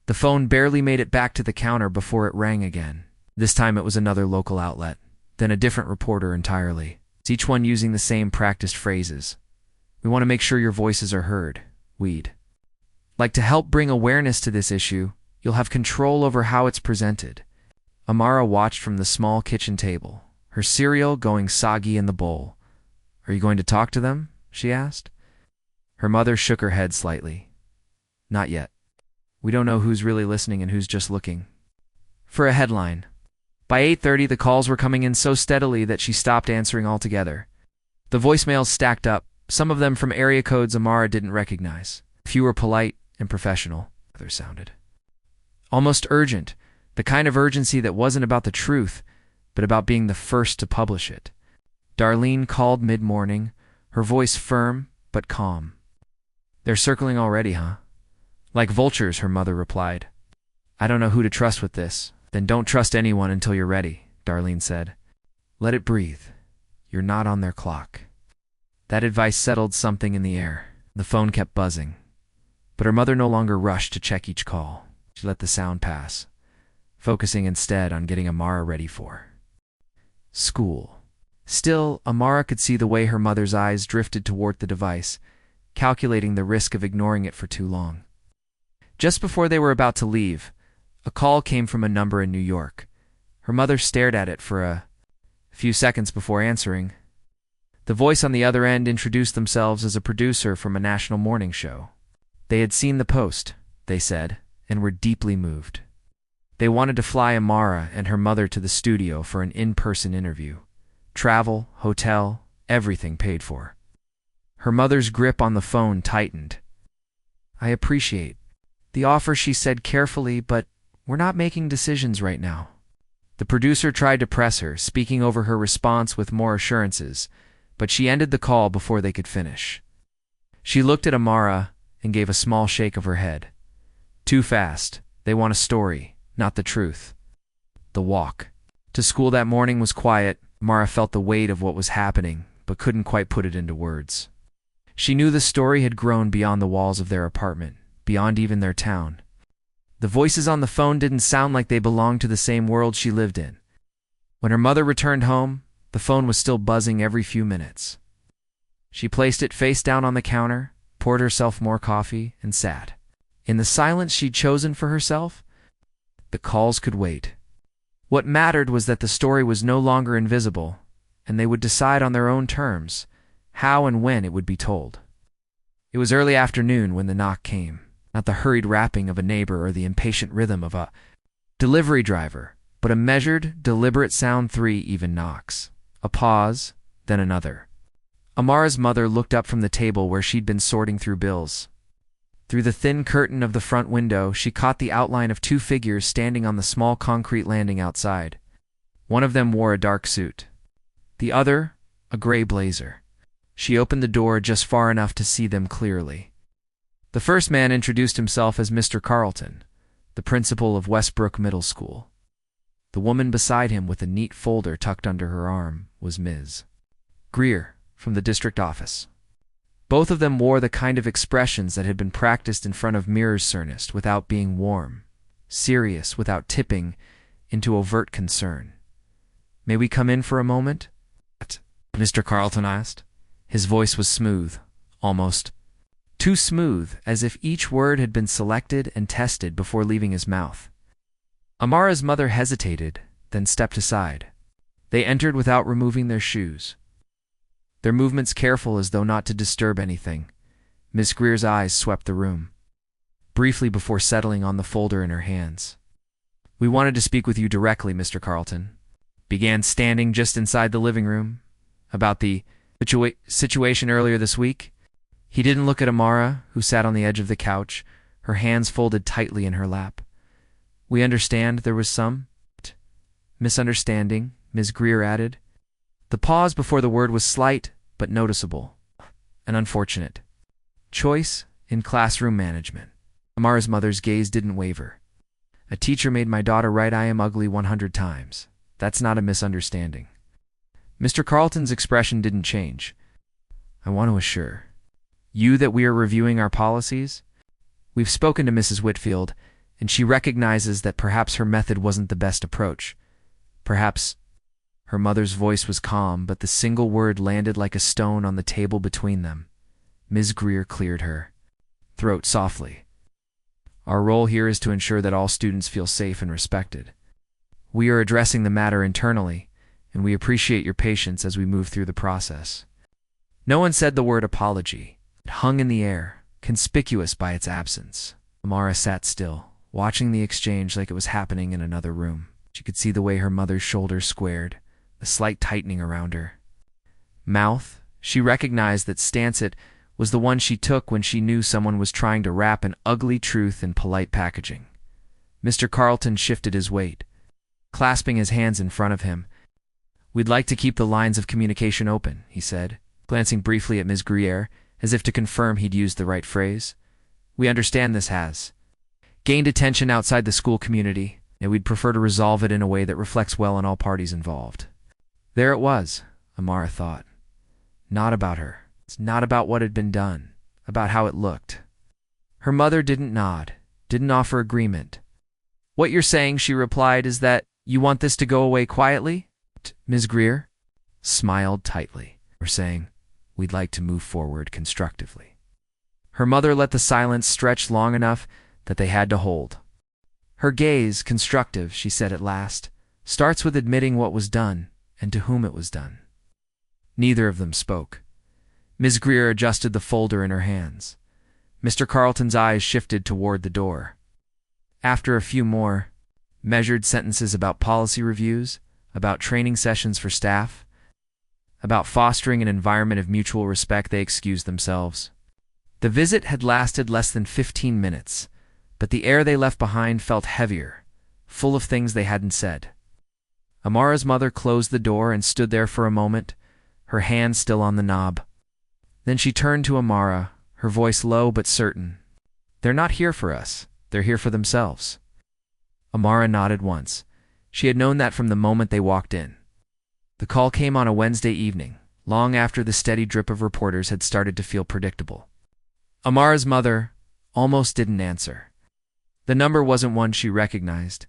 The phone barely made it back to the counter before it rang again. This time it was another local outlet, then a different reporter entirely, each one using the same practiced phrases. "We want to make sure your voices are heard. We'd like to help bring awareness to this issue. You'll have control over how it's presented." Amara watched from the small kitchen table, her cereal going soggy in the bowl. "Are you going to talk to them?" she asked. Her mother shook her head slightly. "Not yet. We don't know who's really listening and who's just looking for a headline." By 8:30, the calls were coming in so steadily that she stopped answering altogether. The voicemails stacked up, some of them from area codes Amara didn't recognize. Few were polite and professional, others sounded almost urgent, The kind of urgency that wasn't about the truth, but about being the first to publish it. Darlene called mid-morning, her voice firm but calm. "They're circling already, huh?" "Like vultures," her mother replied. "I don't know who to trust with this." "Then don't trust anyone until you're ready," Darlene said. "Let it breathe. You're not on their clock." That advice settled something in the air. The phone kept buzzing. But her mother no longer rushed to check each call. She let the sound pass, focusing instead on getting Amara ready for school. Still, Amara could see the way her mother's eyes drifted toward the device, calculating the risk of ignoring it for too long. Just before they were about to leave, a call came from a number in New York. Her mother stared at it for a few seconds before answering. The voice on the other end introduced themselves as a producer from a national morning show. They had seen the post, they said, and were deeply moved. They wanted to fly Amara and her mother to the studio for an in-person interview. Travel, hotel, everything paid for. Her mother's grip on the phone tightened. "I appreciate the offer," she said carefully, "but we're not making decisions right now." The producer tried to press her, speaking over her response with more assurances, but she ended the call before they could finish. She looked at Amara and gave a small shake of her head. "Too fast. They want a story, not the truth." The walk to school that morning was quiet. Amara felt the weight of what was happening, but couldn't quite put it into words. She knew the story had grown beyond the walls of their apartment, beyond even their town. The voices on the phone didn't sound like they belonged to the same world she lived in. When her mother returned home, the phone was still buzzing every few minutes. She placed it face down on the counter, poured herself more coffee, and sat. In the silence she'd chosen for herself, the calls could wait. What mattered was that the story was no longer invisible, and they would decide on their own terms how and when it would be told. It was early afternoon when the knock came, not the hurried rapping of a neighbor or the impatient rhythm of a delivery driver, but a measured, deliberate sound. 3 even knocks. A pause, then another. Amara's mother looked up from the table where she'd been sorting through bills. Through the thin curtain of the front window, she caught the outline of 2 figures standing on the small concrete landing outside. One of them wore a dark suit. The other, a gray blazer. She opened the door just far enough to see them clearly. The first man introduced himself as Mr. Carlton, the principal of Westbrook Middle School. The woman beside him with a neat folder tucked under her arm was Ms. Greer, from the district office. Both of them wore the kind of expressions that had been practiced in front of mirrors, earnest without being warm, serious without tipping into overt concern. "May we come in for a moment?" Mr. Carlton asked. His voice was smooth, almost too smooth, as if each word had been selected and tested before leaving his mouth. Amara's mother hesitated, then stepped aside. They entered without removing their shoes, their movements careful as though not to disturb anything. Miss Greer's eyes swept the room, briefly before settling on the folder in her hands. "We wanted to speak with you directly, Mr. Carlton," began, standing just inside the living room, "about the situation earlier this week." He didn't look at Amara, who sat on the edge of the couch, her hands folded tightly in her lap. "We understand there was some misunderstanding," Ms. Greer added. The pause before the word was slight but noticeable. "An unfortunate choice in classroom management." Amara's mother's gaze didn't waver. "A teacher made my daughter write 'I am ugly' 100 times. That's not a misunderstanding." Mr. Carlton's expression didn't change. "I want to assure you that we are reviewing our policies. We've spoken to Mrs. Whitfield, and she recognizes that perhaps her method wasn't the best approach. Perhaps—" Her mother's voice was calm, but the single word landed like a stone on the table between them. Ms. Greer cleared her throat softly. "Our role here is to ensure that all students feel safe and respected. We are addressing the matter internally, and we appreciate your patience as we move through the process." No one said the word apology. It hung in the air, conspicuous by its absence. Amara sat still, watching the exchange like it was happening in another room. She could see the way her mother's shoulders squared, the slight tightening around her mouth. She recognized that stance it was the one she took when she knew someone was trying to wrap an ugly truth in polite packaging. Mr. Carlton shifted his weight, clasping his hands in front of him. "We'd like to keep the lines of communication open," he said, glancing briefly at Ms. Gruyere, as if to confirm he'd used the right phrase. "We understand this has gained attention outside the school community, and we'd prefer to resolve it in a way that reflects well on all parties involved." There it was, Amara thought. Not about her. It's not about what had been done, about how it looked. Her mother didn't nod, didn't offer agreement. "What you're saying," she replied, "is that you want this to go away quietly?" Ms. Greer smiled tightly. "We're saying we'd like to move forward constructively." Her mother let the silence stretch long enough that they had to hold. Her gaze, constructive, she said at last, starts with admitting what was done and to whom it was done. Neither of them spoke. Ms. Greer adjusted the folder in her hands. Mr. Carlton's eyes shifted toward the door. After a few more measured sentences about policy reviews, about training sessions for staff, about fostering an environment of mutual respect, they excused themselves. The visit had lasted less than 15 minutes, but the air they left behind felt heavier, full of things they hadn't said. Amara's mother closed the door and stood there for a moment, her hand still on the knob. Then she turned to Amara, her voice low but certain. "They're not here for us. They're here for themselves." Amara nodded once. She had known that from the moment they walked in. The call came on a Wednesday evening, long after the steady drip of reporters had started to feel predictable. Amara's mother almost didn't answer. The number wasn't one she recognized,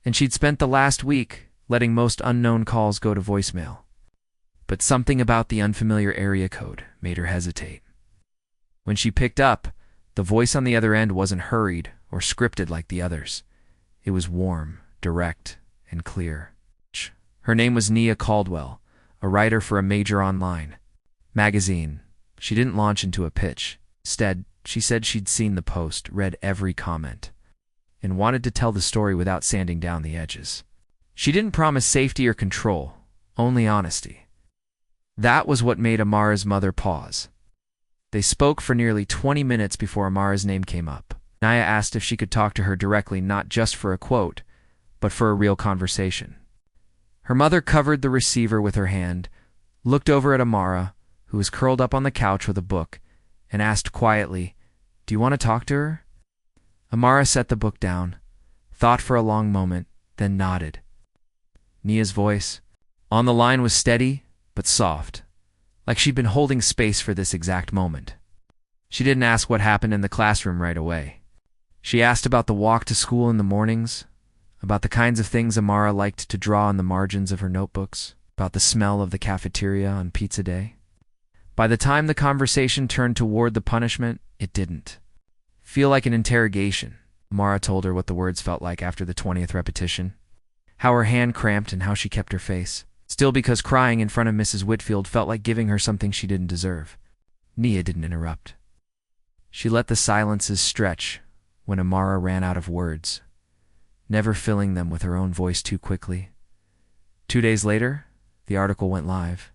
and she'd spent the last week letting most unknown calls go to voicemail. But something about the unfamiliar area code made her hesitate. When she picked up, the voice on the other end wasn't hurried or scripted like the others. It was warm, direct, and clear. Her name was Nia Caldwell, a writer for a major online magazine. She didn't launch into a pitch. Instead, she said she'd seen the post, read every comment, and wanted to tell the story without sanding down the edges. She didn't promise safety or control, only honesty. That was what made Amara's mother pause. They spoke for nearly 20 minutes before Amara's name came up. Nia asked if she could talk to her directly, not just for a quote, but for a real conversation. Her mother covered the receiver with her hand, looked over at Amara, who was curled up on the couch with a book, and asked quietly, "Do you want to talk to her?" Amara set the book down, thought for a long moment, then nodded. Nia's voice on the line was steady but soft, like she'd been holding space for this exact moment. She didn't ask what happened in the classroom right away. She asked about the walk to school in the mornings, about the kinds of things Amara liked to draw on the margins of her notebooks, about the smell of the cafeteria on pizza day. By the time the conversation turned toward the punishment, it didn't feel like an interrogation. Amara told her what the words felt like after the 20th repetition, how her hand cramped and how she kept her face still because crying in front of Mrs. Whitfield felt like giving her something she didn't deserve. Nia didn't interrupt. She let the silences stretch when Amara ran out of words, never filling them with her own voice too quickly. 2 days later, the article went live.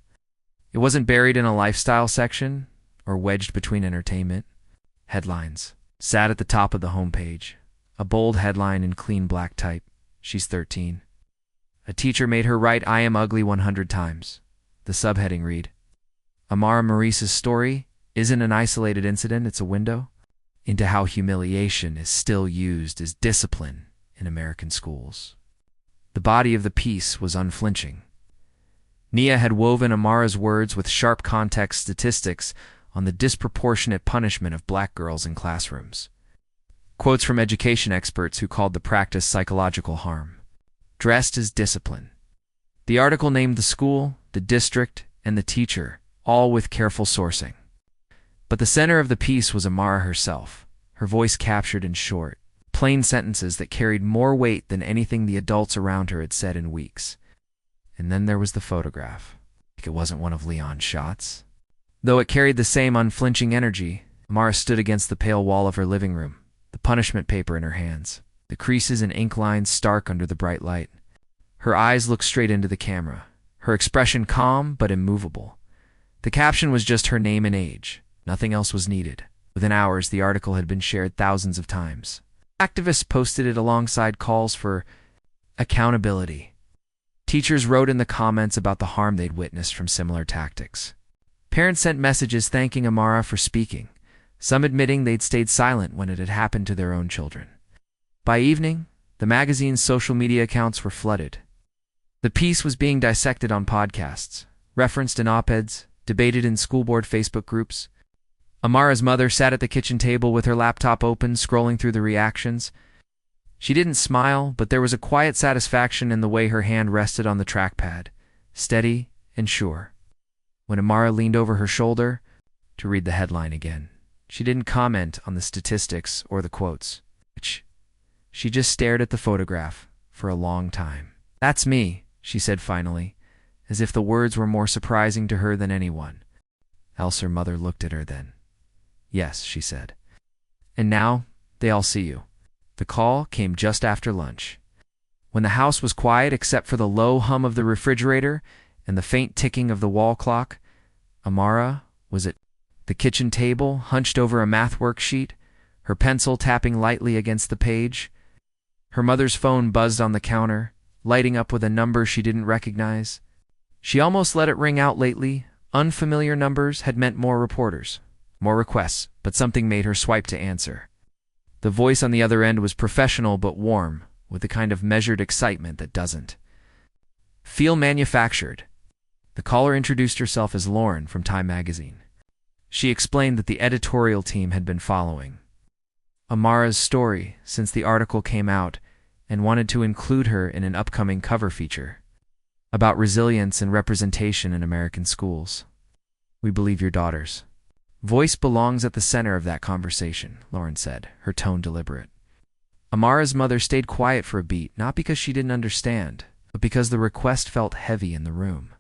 It wasn't buried in a lifestyle section or wedged between entertainment. Headlines sat at the top of the homepage. A bold headline in clean black type. "She's 13. A teacher made her write 'I am ugly' 100 times. The subheading read, "Amara Maurice's story isn't an isolated incident, it's a window into how humiliation is still used as discipline in American schools." The body of the piece was unflinching. Nia had woven Amara's words with sharp context statistics on the disproportionate punishment of black girls in classrooms. Quotes from education experts who called the practice psychological harm, dressed as discipline. The article named the school, the district, and the teacher, all with careful sourcing. But the center of the piece was Amara herself, her voice captured in short, plain sentences that carried more weight than anything the adults around her had said in weeks. And then there was the photograph. It wasn't one of Leon's shots. Though it carried the same unflinching energy, Amara stood against the pale wall of her living room, the punishment paper in her hands, the creases and ink lines stark under the bright light. Her eyes looked straight into the camera, her expression calm but immovable. The caption was just her name and age. Nothing else was needed. Within hours, the article had been shared thousands of times. Activists posted it alongside calls for accountability. Teachers wrote in the comments about the harm they'd witnessed from similar tactics. Parents sent messages thanking Amara for speaking, some admitting they'd stayed silent when it had happened to their own children. By evening, the magazine's social media accounts were flooded. The piece was being dissected on podcasts, referenced in op-eds, debated in school board Facebook groups. Amara's mother sat at the kitchen table with her laptop open, scrolling through the reactions. She didn't smile, but there was a quiet satisfaction in the way her hand rested on the trackpad, steady and sure. When Amara leaned over her shoulder to read the headline again, she didn't comment on the statistics or the quotes. She just stared at the photograph for a long time. "That's me," she said finally, as if the words were more surprising to her than anyone. Else her mother looked at her then. "Yes," she said. "And now they all see you." The call came just after lunch. When the house was quiet except for the low hum of the refrigerator and the faint ticking of the wall clock, Amara was at the kitchen table, hunched over a math worksheet, her pencil tapping lightly against the page. Her mother's phone buzzed on the counter, lighting up with a number she didn't recognize. She almost let it ring out lately. Unfamiliar numbers had meant more reporters, more requests, but something made her swipe to answer. The voice on the other end was professional but warm, with the kind of measured excitement that doesn't feel manufactured. The caller introduced herself as Lauren from Time magazine. She explained that the editorial team had been following Amara's story since the article came out and wanted to include her in an upcoming cover feature about resilience and representation in American schools. "We believe your daughters' voice belongs at the center of that conversation," Lauren said, her tone deliberate. Amara's mother stayed quiet for a beat, not because she didn't understand, but because the request felt heavy in the room.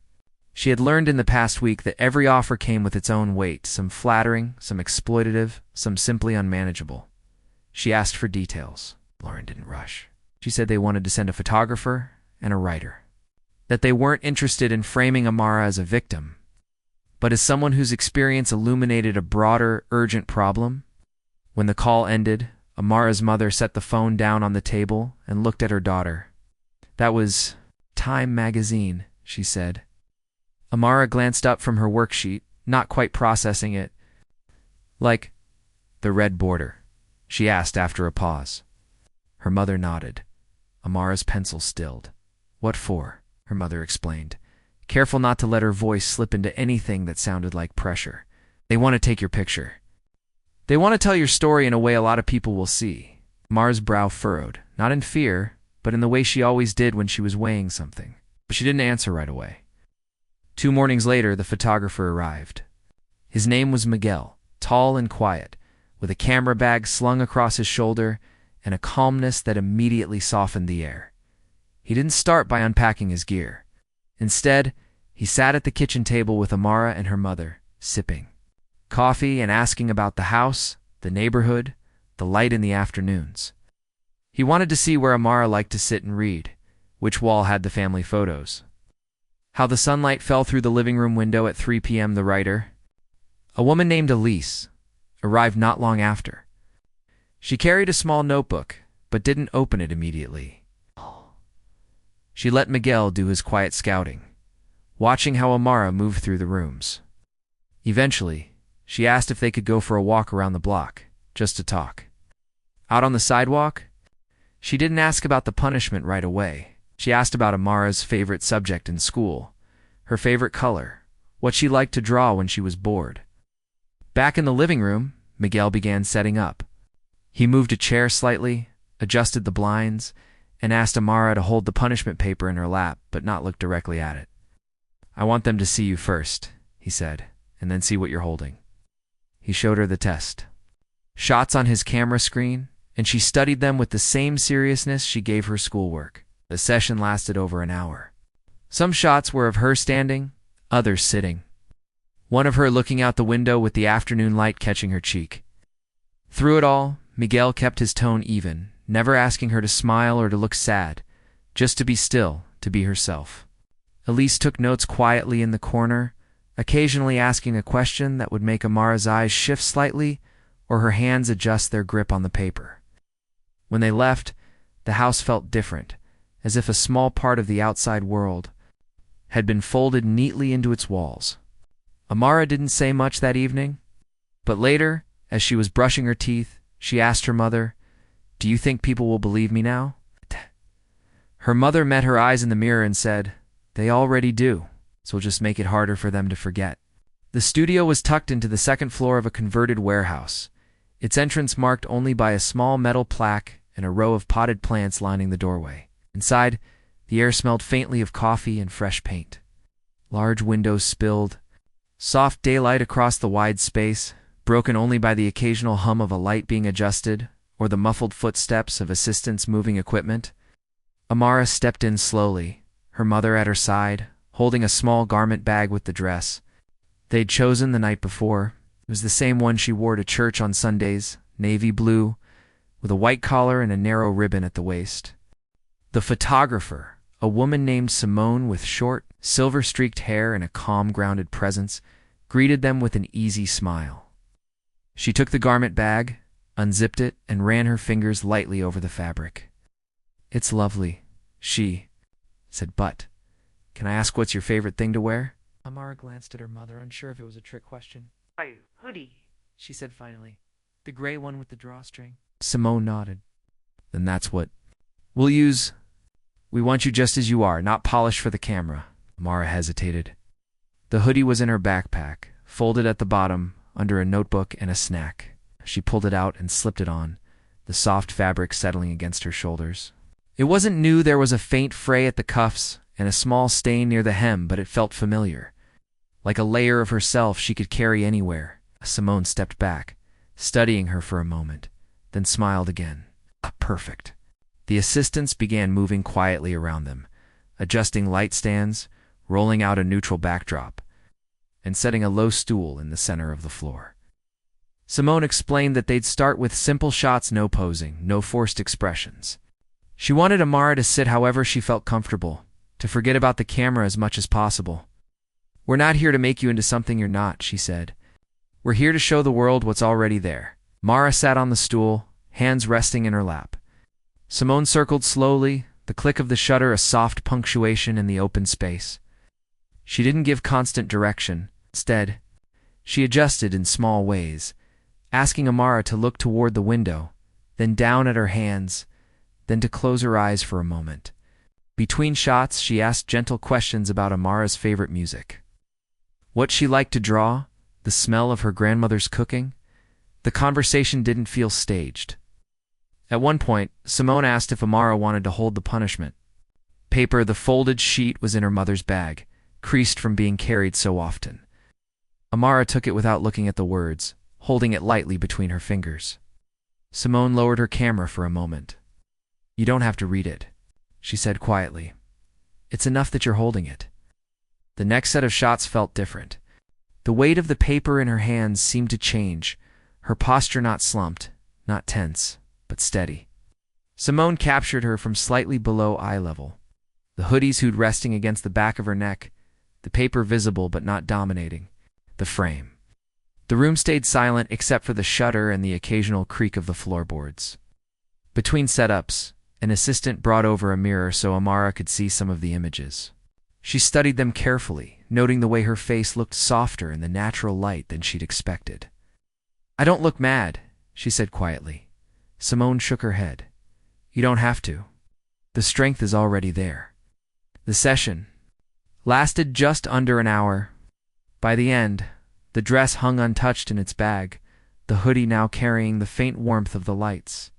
She had learned in the past week that every offer came with its own weight, some flattering, some exploitative, some simply unmanageable. She asked for details. Lauren didn't rush. She said they wanted to send a photographer and a writer. That they weren't interested in framing Amara as a victim, but as someone whose experience illuminated a broader, urgent problem. When the call ended, Amara's mother set the phone down on the table and looked at her daughter. "That was Time magazine," she said. Amara glanced up from her worksheet, not quite processing it. "Like the red border?" she asked after a pause. Her mother nodded. Amara's pencil stilled. "What for?" her mother explained, careful not to let her voice slip into anything that sounded like pressure. "They want to take your picture. They want to tell your story in a way a lot of people will see." Amara's brow furrowed, not in fear, but in the way she always did when she was weighing something. But she didn't answer right away. 2 mornings later, the photographer arrived. His name was Miguel, tall and quiet, with a camera bag slung across his shoulder and a calmness that immediately softened the air. He didn't start by unpacking his gear. Instead, he sat at the kitchen table with Amara and her mother, sipping coffee and asking about the house, the neighborhood, the light in the afternoons. He wanted to see where Amara liked to sit and read, which wall had the family photos, how the sunlight fell through the living room window at 3 p.m. The writer, a woman named Elise, arrived not long after. She carried a small notebook, but didn't open it immediately. She let Miguel do his quiet scouting, watching how Amara moved through the rooms. Eventually, she asked if they could go for a walk around the block, just to talk. Out on the sidewalk, she didn't ask about the punishment right away. She asked about Amara's favorite subject in school, her favorite color, what she liked to draw when she was bored. Back in the living room, Miguel began setting up. He moved a chair slightly, adjusted the blinds, and asked Amara to hold the punishment paper in her lap, but not look directly at it. "I want them to see you first," he said, "and then see what you're holding." He showed her the test shots on his camera screen, and she studied them with the same seriousness she gave her schoolwork. The session lasted over an hour. Some shots were of her standing, others sitting. One of her looking out the window with the afternoon light catching her cheek. Through it all, Miguel kept his tone even, never asking her to smile or to look sad, just to be still, to be herself. Elise took notes quietly in the corner, occasionally asking a question that would make Amara's eyes shift slightly or her hands adjust their grip on the paper. When they left, the house felt different, as if a small part of the outside world had been folded neatly into its walls. Amara didn't say much that evening, but later, as she was brushing her teeth, she asked her mother, "Do you think people will believe me now?" Her mother met her eyes in the mirror and said, "They already do, so we'll just make it harder for them to forget." The studio was tucked into the second floor of a converted warehouse, its entrance marked only by a small metal plaque and a row of potted plants lining the doorway. Inside, the air smelled faintly of coffee and fresh paint. Large windows spilled soft daylight across the wide space, broken only by the occasional hum of a light being adjusted or the muffled footsteps of assistants moving equipment. Amara stepped in slowly, her mother at her side, holding a small garment bag with the dress they'd chosen the night before. It was the same one she wore to church on Sundays, navy blue, with a white collar and a narrow ribbon at the waist. The photographer, a woman named Simone with short, silver-streaked hair and a calm, grounded presence, greeted them with an easy smile. She took the garment bag, unzipped it, and ran her fingers lightly over the fabric. "It's lovely," she said, "but can I ask what's your favorite thing to wear?" Amara glanced at her mother, unsure if it was a trick question. "My hoodie," she said finally. "The gray one with the drawstring?" Simone nodded. "Then that's what we'll use. We want you just as you are, not polished for the camera." Amara hesitated. The hoodie was in her backpack, folded at the bottom, under a notebook and a snack. She pulled it out and slipped it on, the soft fabric settling against her shoulders. It wasn't new. There was a faint fray at the cuffs and a small stain near the hem, but it felt familiar, like a layer of herself she could carry anywhere. Simone stepped back, studying her for a moment, then smiled again. Perfect. The assistants began moving quietly around them, adjusting light stands, rolling out a neutral backdrop, and setting a low stool in the center of the floor. Simone explained that they'd start with simple shots, no posing, no forced expressions. She wanted Amara to sit however she felt comfortable, to forget about the camera as much as possible. "We're not here to make you into something you're not," she said. "We're here to show the world what's already there." Amara sat on the stool, hands resting in her lap. Simone circled slowly, the click of the shutter a soft punctuation in the open space. She didn't give constant direction. Instead, she adjusted in small ways, asking Amara to look toward the window, then down at her hands, then to close her eyes for a moment. Between shots, she asked gentle questions about Amara's favorite music, what she liked to draw, the smell of her grandmother's cooking. The conversation didn't feel staged. At one point, Simone asked if Amara wanted to hold the punishment. Paper, the folded sheet, was in her mother's bag, creased from being carried so often. Amara took it without looking at the words, holding it lightly between her fingers. Simone lowered her camera for a moment. "You don't have to read it," she said quietly. "It's enough that you're holding it." The next set of shots felt different. The weight of the paper in her hands seemed to change, her posture not slumped, not tense, but steady. Simone captured her from slightly below eye level, the hoodie's hood resting against the back of her neck, the paper visible but not dominating the frame. The room stayed silent except for the shutter and the occasional creak of the floorboards. Between setups, an assistant brought over a mirror so Amara could see some of the images. She studied them carefully, noting the way her face looked softer in the natural light than she'd expected. "I don't look mad," she said quietly. Simone shook her head. "You don't have to. The strength is already there." The session lasted just under an hour. By the end, the dress hung untouched in its bag, the hoodie now carrying the faint warmth of the lights.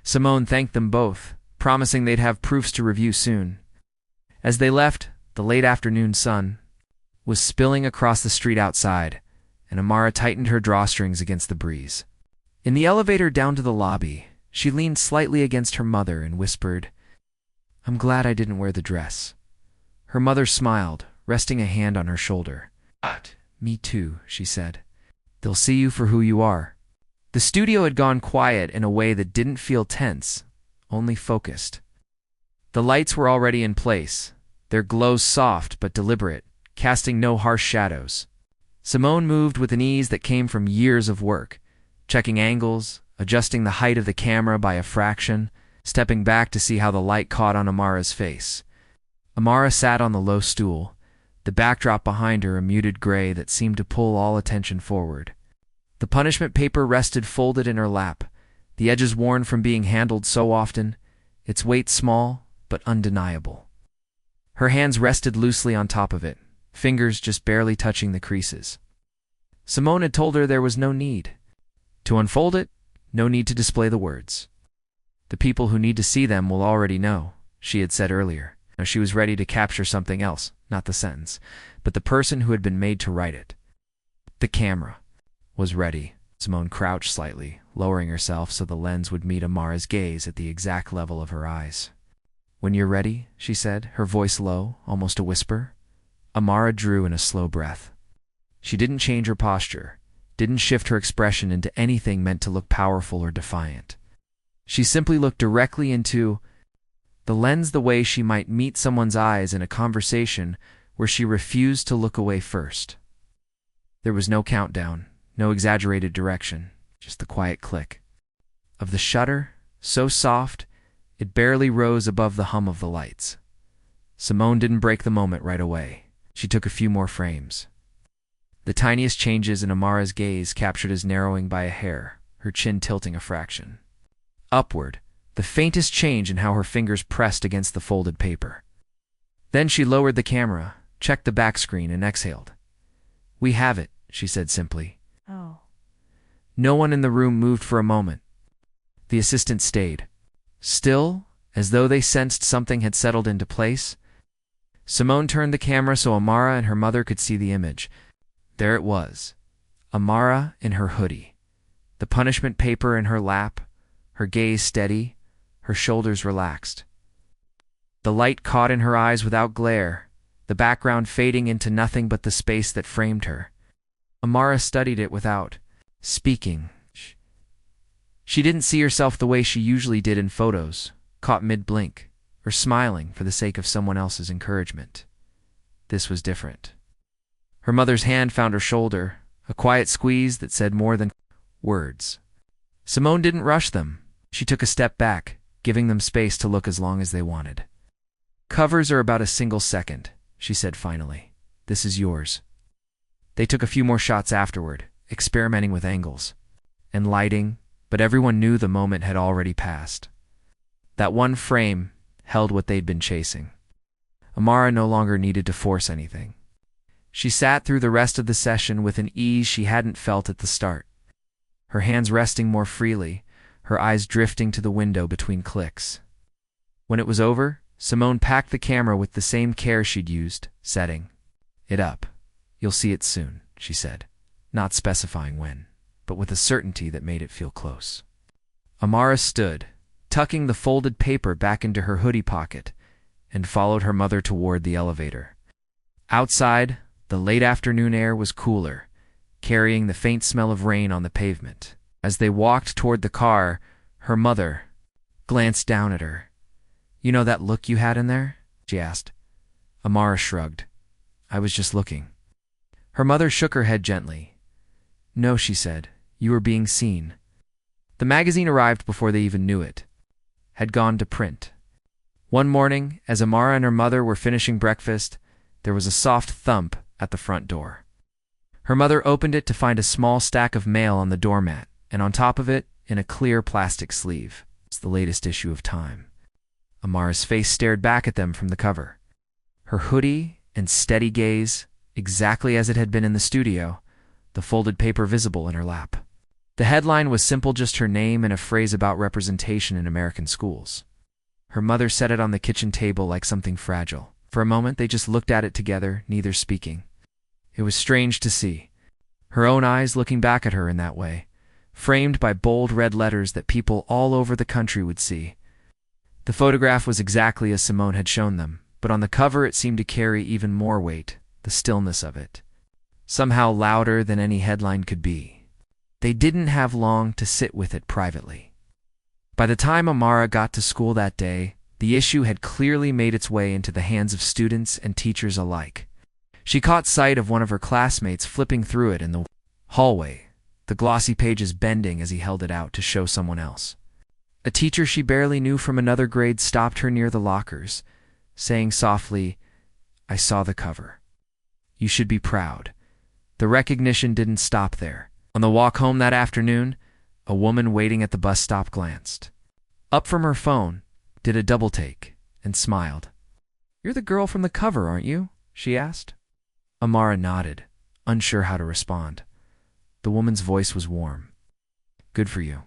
Simone thanked them both, promising they'd have proofs to review soon. As they left, the late afternoon sun was spilling across the street outside, and Amara tightened her drawstrings against the breeze. In the elevator down to the lobby, she leaned slightly against her mother and whispered, "I'm glad I didn't wear the dress." Her mother smiled, resting a hand on her shoulder. "Me too," she said. "They'll see you for who you are." The studio had gone quiet in a way that didn't feel tense, only focused. The lights were already in place, their glow soft but deliberate, casting no harsh shadows. Simone moved with an ease that came from years of work, checking angles, adjusting the height of the camera by a fraction, stepping back to see how the light caught on Amara's face. Amara sat on the low stool, the backdrop behind her a muted gray that seemed to pull all attention forward. The punishment paper rested folded in her lap, the edges worn from being handled so often, its weight small but undeniable. Her hands rested loosely on top of it, fingers just barely touching the creases. Simone had told her there was no need to unfold it, no need to display the words. The people who need to see them will already know, she had said earlier. Now she was ready to capture something else, not the sentence, but the person who had been made to write it. The camera was ready. Simone crouched slightly, lowering herself so the lens would meet Amara's gaze at the exact level of her eyes. "When you're ready," she said, her voice low, almost a whisper. Amara drew in a slow breath. She didn't change her posture, didn't shift her expression into anything meant to look powerful or defiant. She simply looked directly into the lens the way she might meet someone's eyes in a conversation where she refused to look away first. There was no countdown, no exaggerated direction, just the quiet click of the shutter, so soft it barely rose above the hum of the lights. Simone didn't break the moment right away. She took a few more frames. The tiniest changes in Amara's gaze captured as narrowing by a hair, her chin tilting a fraction upward, the faintest change in how her fingers pressed against the folded paper. Then she lowered the camera, checked the back screen, and exhaled. "We have it," she said simply. Oh. No one in the room moved for a moment. The assistant stayed, still, as though they sensed something had settled into place. Simone turned the camera so Amara and her mother could see the image. There it was, Amara in her hoodie, the punishment paper in her lap, her gaze steady, her shoulders relaxed. The light caught in her eyes without glare, the background fading into nothing but the space that framed her. Amara studied it without speaking. She didn't see herself the way she usually did in photos, caught mid-blink, or smiling for the sake of someone else's encouragement. This was different. Her mother's hand found her shoulder, a quiet squeeze that said more than words. Simone didn't rush them. She took a step back, giving them space to look as long as they wanted. "Covers are about a single second," she said finally. "This is yours." They took a few more shots afterward, experimenting with angles and lighting, but everyone knew the moment had already passed. That one frame held what they'd been chasing. Amara no longer needed to force anything. She sat through the rest of the session with an ease she hadn't felt at the start, her hands resting more freely, her eyes drifting to the window between clicks. When it was over, Simone packed the camera with the same care she'd used, setting it up. "You'll see it soon," she said, not specifying when, but with a certainty that made it feel close. Amara stood, tucking the folded paper back into her hoodie pocket, and followed her mother toward the elevator. Outside, the late afternoon air was cooler, carrying the faint smell of rain on the pavement. As they walked toward the car, her mother glanced down at her. "You know that look you had in there?" she asked. Amara shrugged. "I was just looking." Her mother shook her head gently. "No," she said, "you were being seen." The magazine arrived before they even knew it. Had gone to print. One morning, as Amara and her mother were finishing breakfast, there was a soft thump at the front door. Her mother opened it to find a small stack of mail on the doormat, and on top of it, in a clear plastic sleeve, was the latest issue of Time. Amara's face stared back at them from the cover. Her hoodie and steady gaze, exactly as it had been in the studio, the folded paper visible in her lap. The headline was simple, just her name and a phrase about representation in American schools. Her mother set it on the kitchen table like something fragile. For a moment, they just looked at it together, neither speaking. It was strange to see. Her own eyes looking back at her in that way, framed by bold red letters that people all over the country would see. The photograph was exactly as Simone had shown them, but on the cover it seemed to carry even more weight, the stillness of it. Somehow louder than any headline could be. They didn't have long to sit with it privately. By the time Amara got to school that day, the issue had clearly made its way into the hands of students and teachers alike. She caught sight of one of her classmates flipping through it in the hallway, the glossy pages bending as he held it out to show someone else. A teacher she barely knew from another grade stopped her near the lockers, saying softly, "I saw the cover. You should be proud." The recognition didn't stop there. On the walk home that afternoon, a woman waiting at the bus stop glanced up from her phone, did a double take, and smiled. "You're the girl from the cover, aren't you?" she asked. Amara nodded, unsure how to respond. The woman's voice was warm. "Good for you.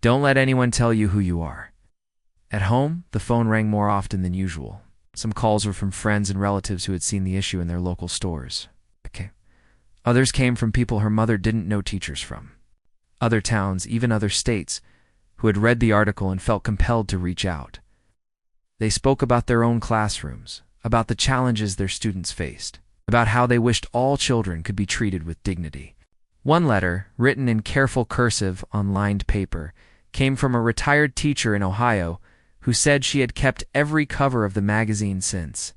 Don't let anyone tell you who you are." At home, the phone rang more often than usual. Some calls were from friends and relatives who had seen the issue in their local stores. Others came from people her mother didn't know teachers from. Other towns, even other states, who had read the article and felt compelled to reach out. They spoke about their own classrooms, about the challenges their students faced, about how they wished all children could be treated with dignity. One letter, written in careful cursive on lined paper, came from a retired teacher in Ohio who said she had kept every cover of the magazine since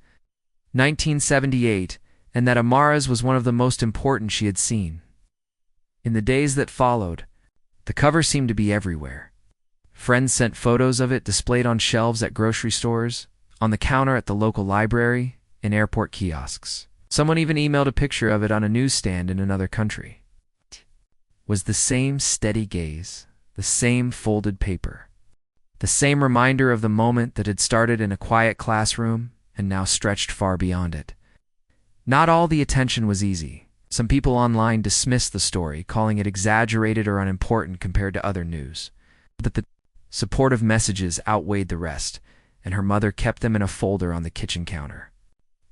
1978, and that Amara's was one of the most important she had seen. In the days that followed, the cover seemed to be everywhere. Friends sent photos of it displayed on shelves at grocery stores, on the counter at the local library, in airport kiosks. Someone even emailed a picture of it on a newsstand in another country. It was the same steady gaze, the same folded paper, the same reminder of the moment that had started in a quiet classroom and now stretched far beyond it. Not all the attention was easy. Some people online dismissed the story, calling it exaggerated or unimportant compared to other news. But the supportive messages outweighed the rest, and her mother kept them in a folder on the kitchen counter.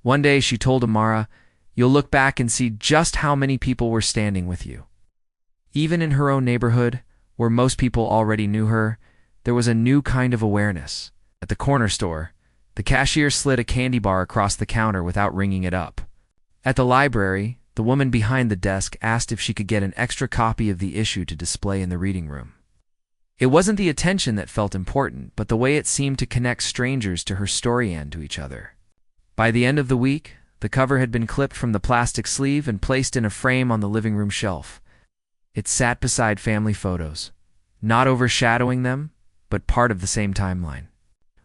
One day she told Amara, "You'll look back and see just how many people were standing with you." Even in her own neighborhood, where most people already knew her, there was a new kind of awareness. At the corner store, the cashier slid a candy bar across the counter without ringing it up. At the library, the woman behind the desk asked if she could get an extra copy of the issue to display in the reading room. It wasn't the attention that felt important, but the way it seemed to connect strangers to her story and to each other. By the end of the week, the cover had been clipped from the plastic sleeve and placed in a frame on the living room shelf. It sat beside family photos, not overshadowing them, but part of the same timeline.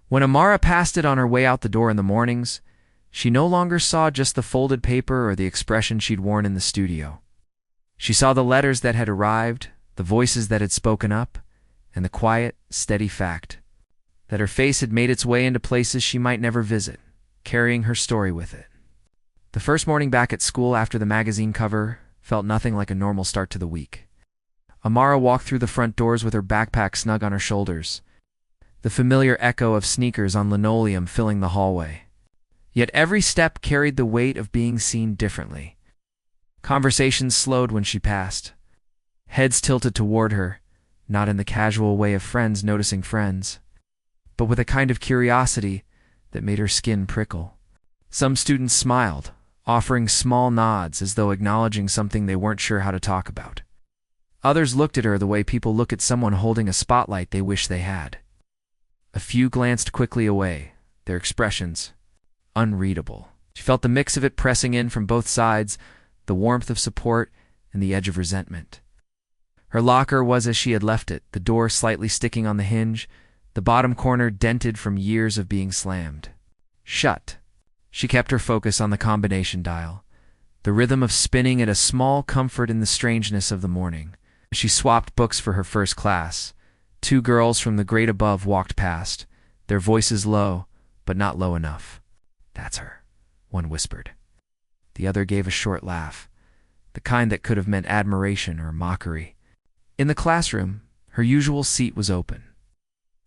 When Amara passed it on her way out the door in the mornings, she no longer saw just the folded paper or the expression she'd worn in the studio. She saw the letters that had arrived, the voices that had spoken up, and the quiet, steady fact that her face had made its way into places she might never visit, carrying her story with it. The first morning back at school after the magazine cover felt nothing like a normal start to the week. Amara walked through the front doors with her backpack snug on her shoulders, the familiar echo of sneakers on linoleum filling the hallway. Yet every step carried the weight of being seen differently. Conversations slowed when she passed. Heads tilted toward her, not in the casual way of friends noticing friends, but with a kind of curiosity that made her skin prickle. Some students smiled, offering small nods as though acknowledging something they weren't sure how to talk about. Others looked at her the way people look at someone holding a spotlight they wish they had. A few glanced quickly away, their expressions unreadable. She felt the mix of it pressing in from both sides, the warmth of support and the edge of resentment. Her locker was as she had left it, the door slightly sticking on the hinge, the bottom corner dented from years of being slammed. Shut. She kept her focus on the combination dial, the rhythm of spinning at a small comfort in the strangeness of the morning. She swapped books for her first class. Two girls from the grade above walked past, their voices low, but not low enough. "That's her," one whispered. The other gave a short laugh, the kind that could have meant admiration or mockery. In the classroom, her usual seat was open.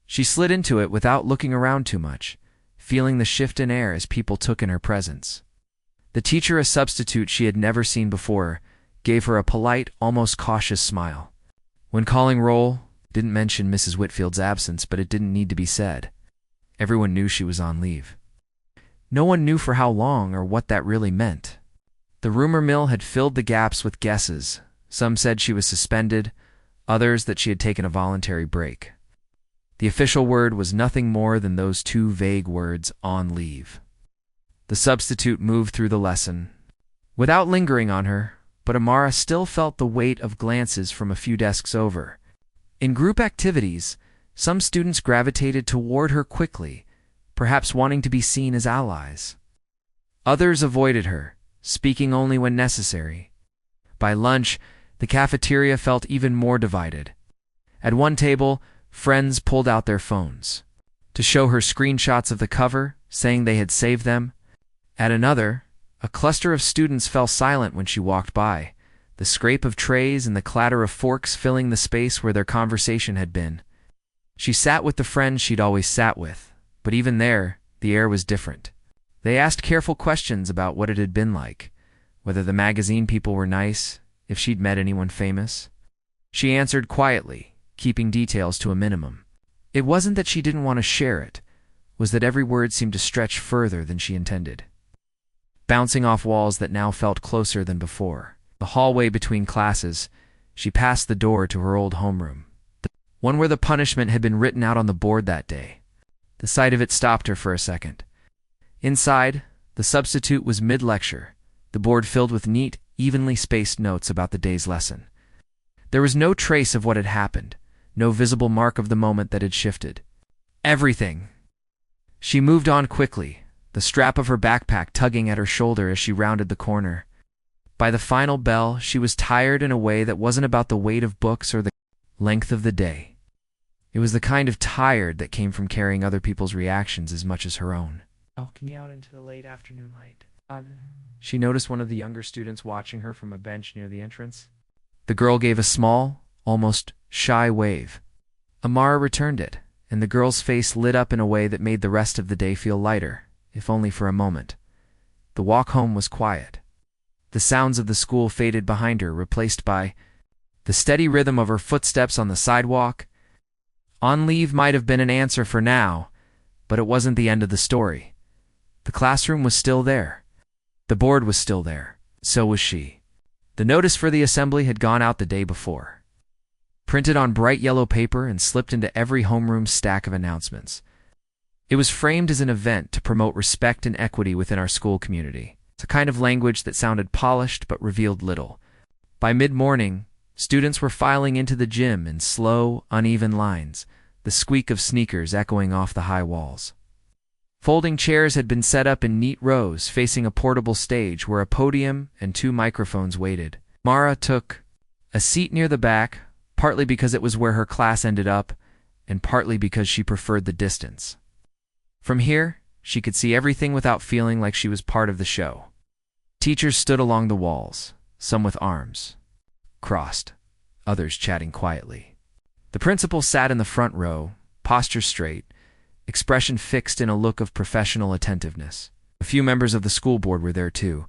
She slid into it without looking around too much, feeling the shift in air as people took in her presence. The teacher, a substitute she had never seen before, gave her a polite, almost cautious smile. When calling roll, didn't mention Mrs. Whitfield's absence, but it didn't need to be said. Everyone knew she was on leave. No one knew for how long or what that really meant. The rumor mill had filled the gaps with guesses. Some said she was suspended, others that she had taken a voluntary break. The official word was nothing more than those two vague words, "on leave." The substitute moved through the lesson. Without lingering on her, but Amara still felt the weight of glances from a few desks over. In group activities, some students gravitated toward her quickly, perhaps wanting to be seen as allies. Others avoided her, speaking only when necessary. By lunch, the cafeteria felt even more divided. At one table, friends pulled out their phones to show her screenshots of the cover, saying they had saved them. At another, a cluster of students fell silent when she walked by, the scrape of trays and the clatter of forks filling the space where their conversation had been. She sat with the friends she'd always sat with, but even there, the air was different. They asked careful questions about what it had been like, whether the magazine people were nice, if she'd met anyone famous. She answered quietly, keeping details to a minimum. It wasn't that she didn't want to share it, was that every word seemed to stretch further than she intended. Bouncing off walls that now felt closer than before. The hallway between classes, she passed the door to her old homeroom, the one where the punishment had been written out on the board that day. The sight of it stopped her for a second. Inside, the substitute was mid-lecture, the board filled with neat, evenly spaced notes about the day's lesson. There was no trace of what had happened, no visible mark of the moment that had shifted. Everything. She moved on quickly, the strap of her backpack tugging at her shoulder as she rounded the corner. By the final bell, she was tired in a way that wasn't about the weight of books or the length of the day. It was the kind of tired that came from carrying other people's reactions as much as her own. Walking out into the late afternoon light. She noticed one of the younger students watching her from a bench near the entrance. The girl gave a small, almost shy wave. Amara returned it, and the girl's face lit up in a way that made the rest of the day feel lighter, if only for a moment. The walk home was quiet. The sounds of the school faded behind her, replaced by the steady rhythm of her footsteps on the sidewalk. On leave might have been an answer for now, but it wasn't the end of the story. The classroom was still there. The board was still there. So was she. The notice for the assembly had gone out the day before, printed on bright yellow paper and slipped into every homeroom stack of announcements. It was framed as an event to promote respect and equity within our school community. It's a kind of language that sounded polished but revealed little. By mid-morning, students were filing into the gym in slow, uneven lines, the squeak of sneakers echoing off the high walls. Folding chairs had been set up in neat rows facing a portable stage where a podium and 2 microphones waited. Amara took a seat near the back, partly because it was where her class ended up, and partly because she preferred the distance. From here, she could see everything without feeling like she was part of the show. Teachers stood along the walls, some with arms crossed, others chatting quietly. The principal sat in the front row, posture straight, expression fixed in a look of professional attentiveness. A few members of the school board were there too,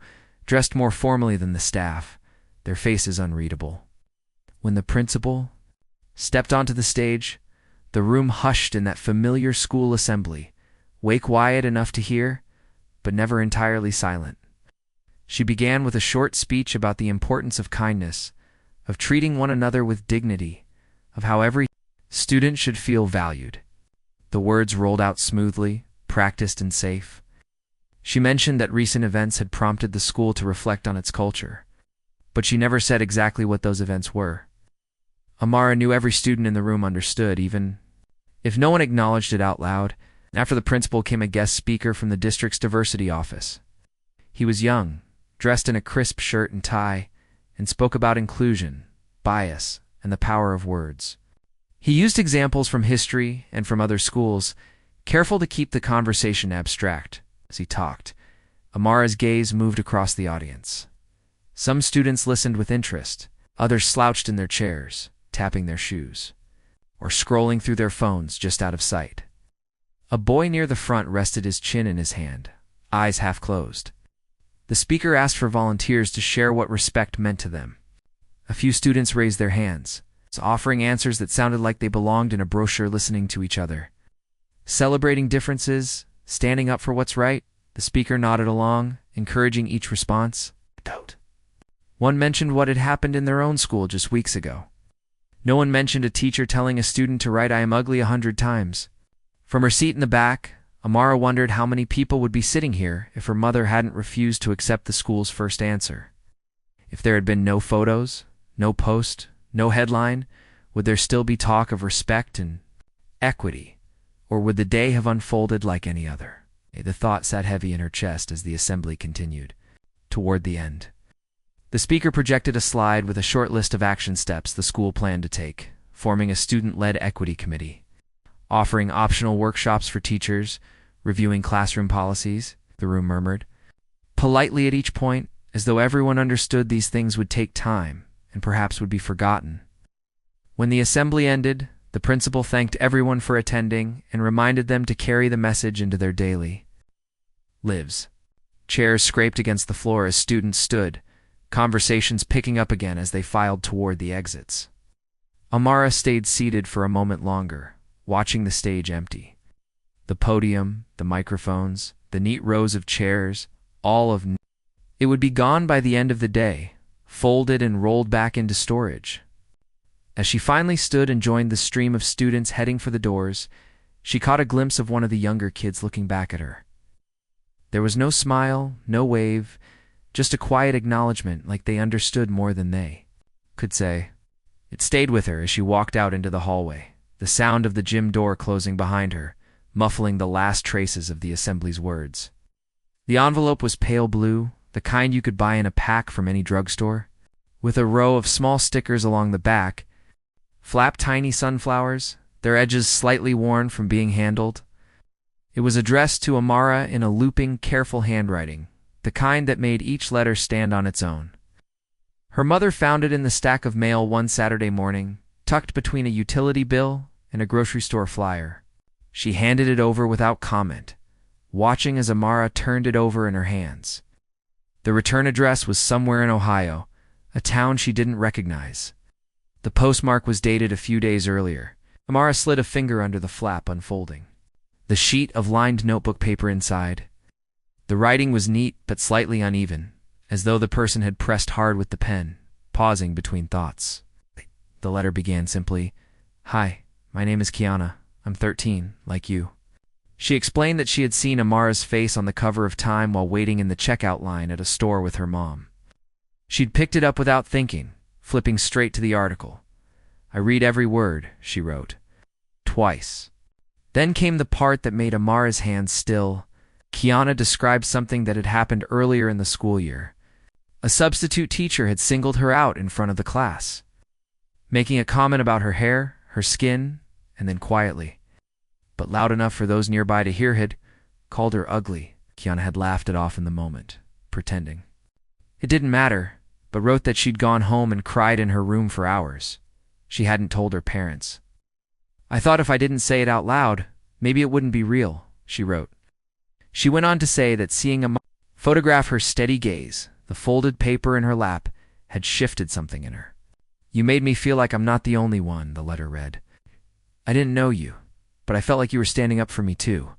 dressed more formally than the staff, their faces unreadable. When the principal stepped onto the stage, the room hushed in that familiar school assembly, quiet enough to hear, but never entirely silent. She began with a short speech about the importance of kindness, of treating one another with dignity, of how every student should feel valued. The words rolled out smoothly, practiced and safe. She mentioned that recent events had prompted the school to reflect on its culture, but she never said exactly what those events were. Amara knew every student in the room understood, even if no one acknowledged it out loud. After the principal came a guest speaker from the district's diversity office. He was young, dressed in a crisp shirt and tie, and spoke about inclusion, bias, and the power of words. He used examples from history and from other schools, careful to keep the conversation abstract. As he talked, Amara's gaze moved across the audience. Some students listened with interest, others slouched in their chairs, tapping their shoes, or scrolling through their phones just out of sight. A boy near the front rested his chin in his hand, eyes half closed. The speaker asked for volunteers to share what respect meant to them. A few students raised their hands, offering answers that sounded like they belonged in a brochure listening to each other. Celebrating differences, standing up for what's right, the speaker nodded along, encouraging each response. One mentioned what had happened in their own school just weeks ago. No one mentioned a teacher telling a student to write "I am ugly" 100 times. From her seat in the back, Amara wondered how many people would be sitting here if her mother hadn't refused to accept the school's first answer. If there had been no photos, no post, no headline, would there still be talk of respect and equity, or would the day have unfolded like any other? The thought sat heavy in her chest as the assembly continued. Toward the end, the speaker projected a slide with a short list of action steps the school planned to take, forming a student-led equity committee, offering optional workshops for teachers, reviewing classroom policies, the room murmured, politely at each point, as though everyone understood these things would take time and perhaps would be forgotten. When the assembly ended, the principal thanked everyone for attending and reminded them to carry the message into their daily lives. Chairs scraped against the floor as students stood, conversations picking up again as they filed toward the exits. Amara stayed seated for a moment longer, watching the stage empty. The podium, the microphones, the neat rows of chairs, it would be gone by the end of the day, folded and rolled back into storage. As she finally stood and joined the stream of students heading for the doors, she caught a glimpse of one of the younger kids looking back at her. There was no smile, no wave, just a quiet acknowledgement like they understood more than they could say. It stayed with her as she walked out into the hallway, the sound of the gym door closing behind her, muffling the last traces of the assembly's words. The envelope was pale blue, the kind you could buy in a pack from any drugstore, with a row of small stickers along the back, flapped tiny sunflowers, their edges slightly worn from being handled. It was addressed to Amara in a looping, careful handwriting, the kind that made each letter stand on its own. Her mother found it in the stack of mail one Saturday morning, tucked between a utility bill and a grocery store flyer. She handed it over without comment, watching as Amara turned it over in her hands. The return address was somewhere in Ohio, a town she didn't recognize. The postmark was dated a few days earlier. Amara slid a finger under the flap, unfolding the sheet of lined notebook paper inside. The writing was neat but slightly uneven, as though the person had pressed hard with the pen, pausing between thoughts. The letter began simply, "Hi, my name is Kiana. I'm 13, like you." She explained that she had seen Amara's face on the cover of Time while waiting in the checkout line at a store with her mom. She'd picked it up without thinking, flipping straight to the article. "I read every word," she wrote. Twice. Then came the part that made Amara's hands still. Kiana described something that had happened earlier in the school year. A substitute teacher had singled her out in front of the class, making a comment about her hair, her skin, and then quietly, but loud enough for those nearby to hear, had called her ugly. Kiana had laughed it off in the moment, pretending it didn't matter, but wrote that she'd gone home and cried in her room for hours. She hadn't told her parents. "I thought if I didn't say it out loud, maybe it wouldn't be real," she wrote. She went on to say that seeing Amara photograph her steady gaze, the folded paper in her lap, had shifted something in her. "You made me feel like I'm not the only one," the letter read. "I didn't know you, but I felt like you were standing up for me too.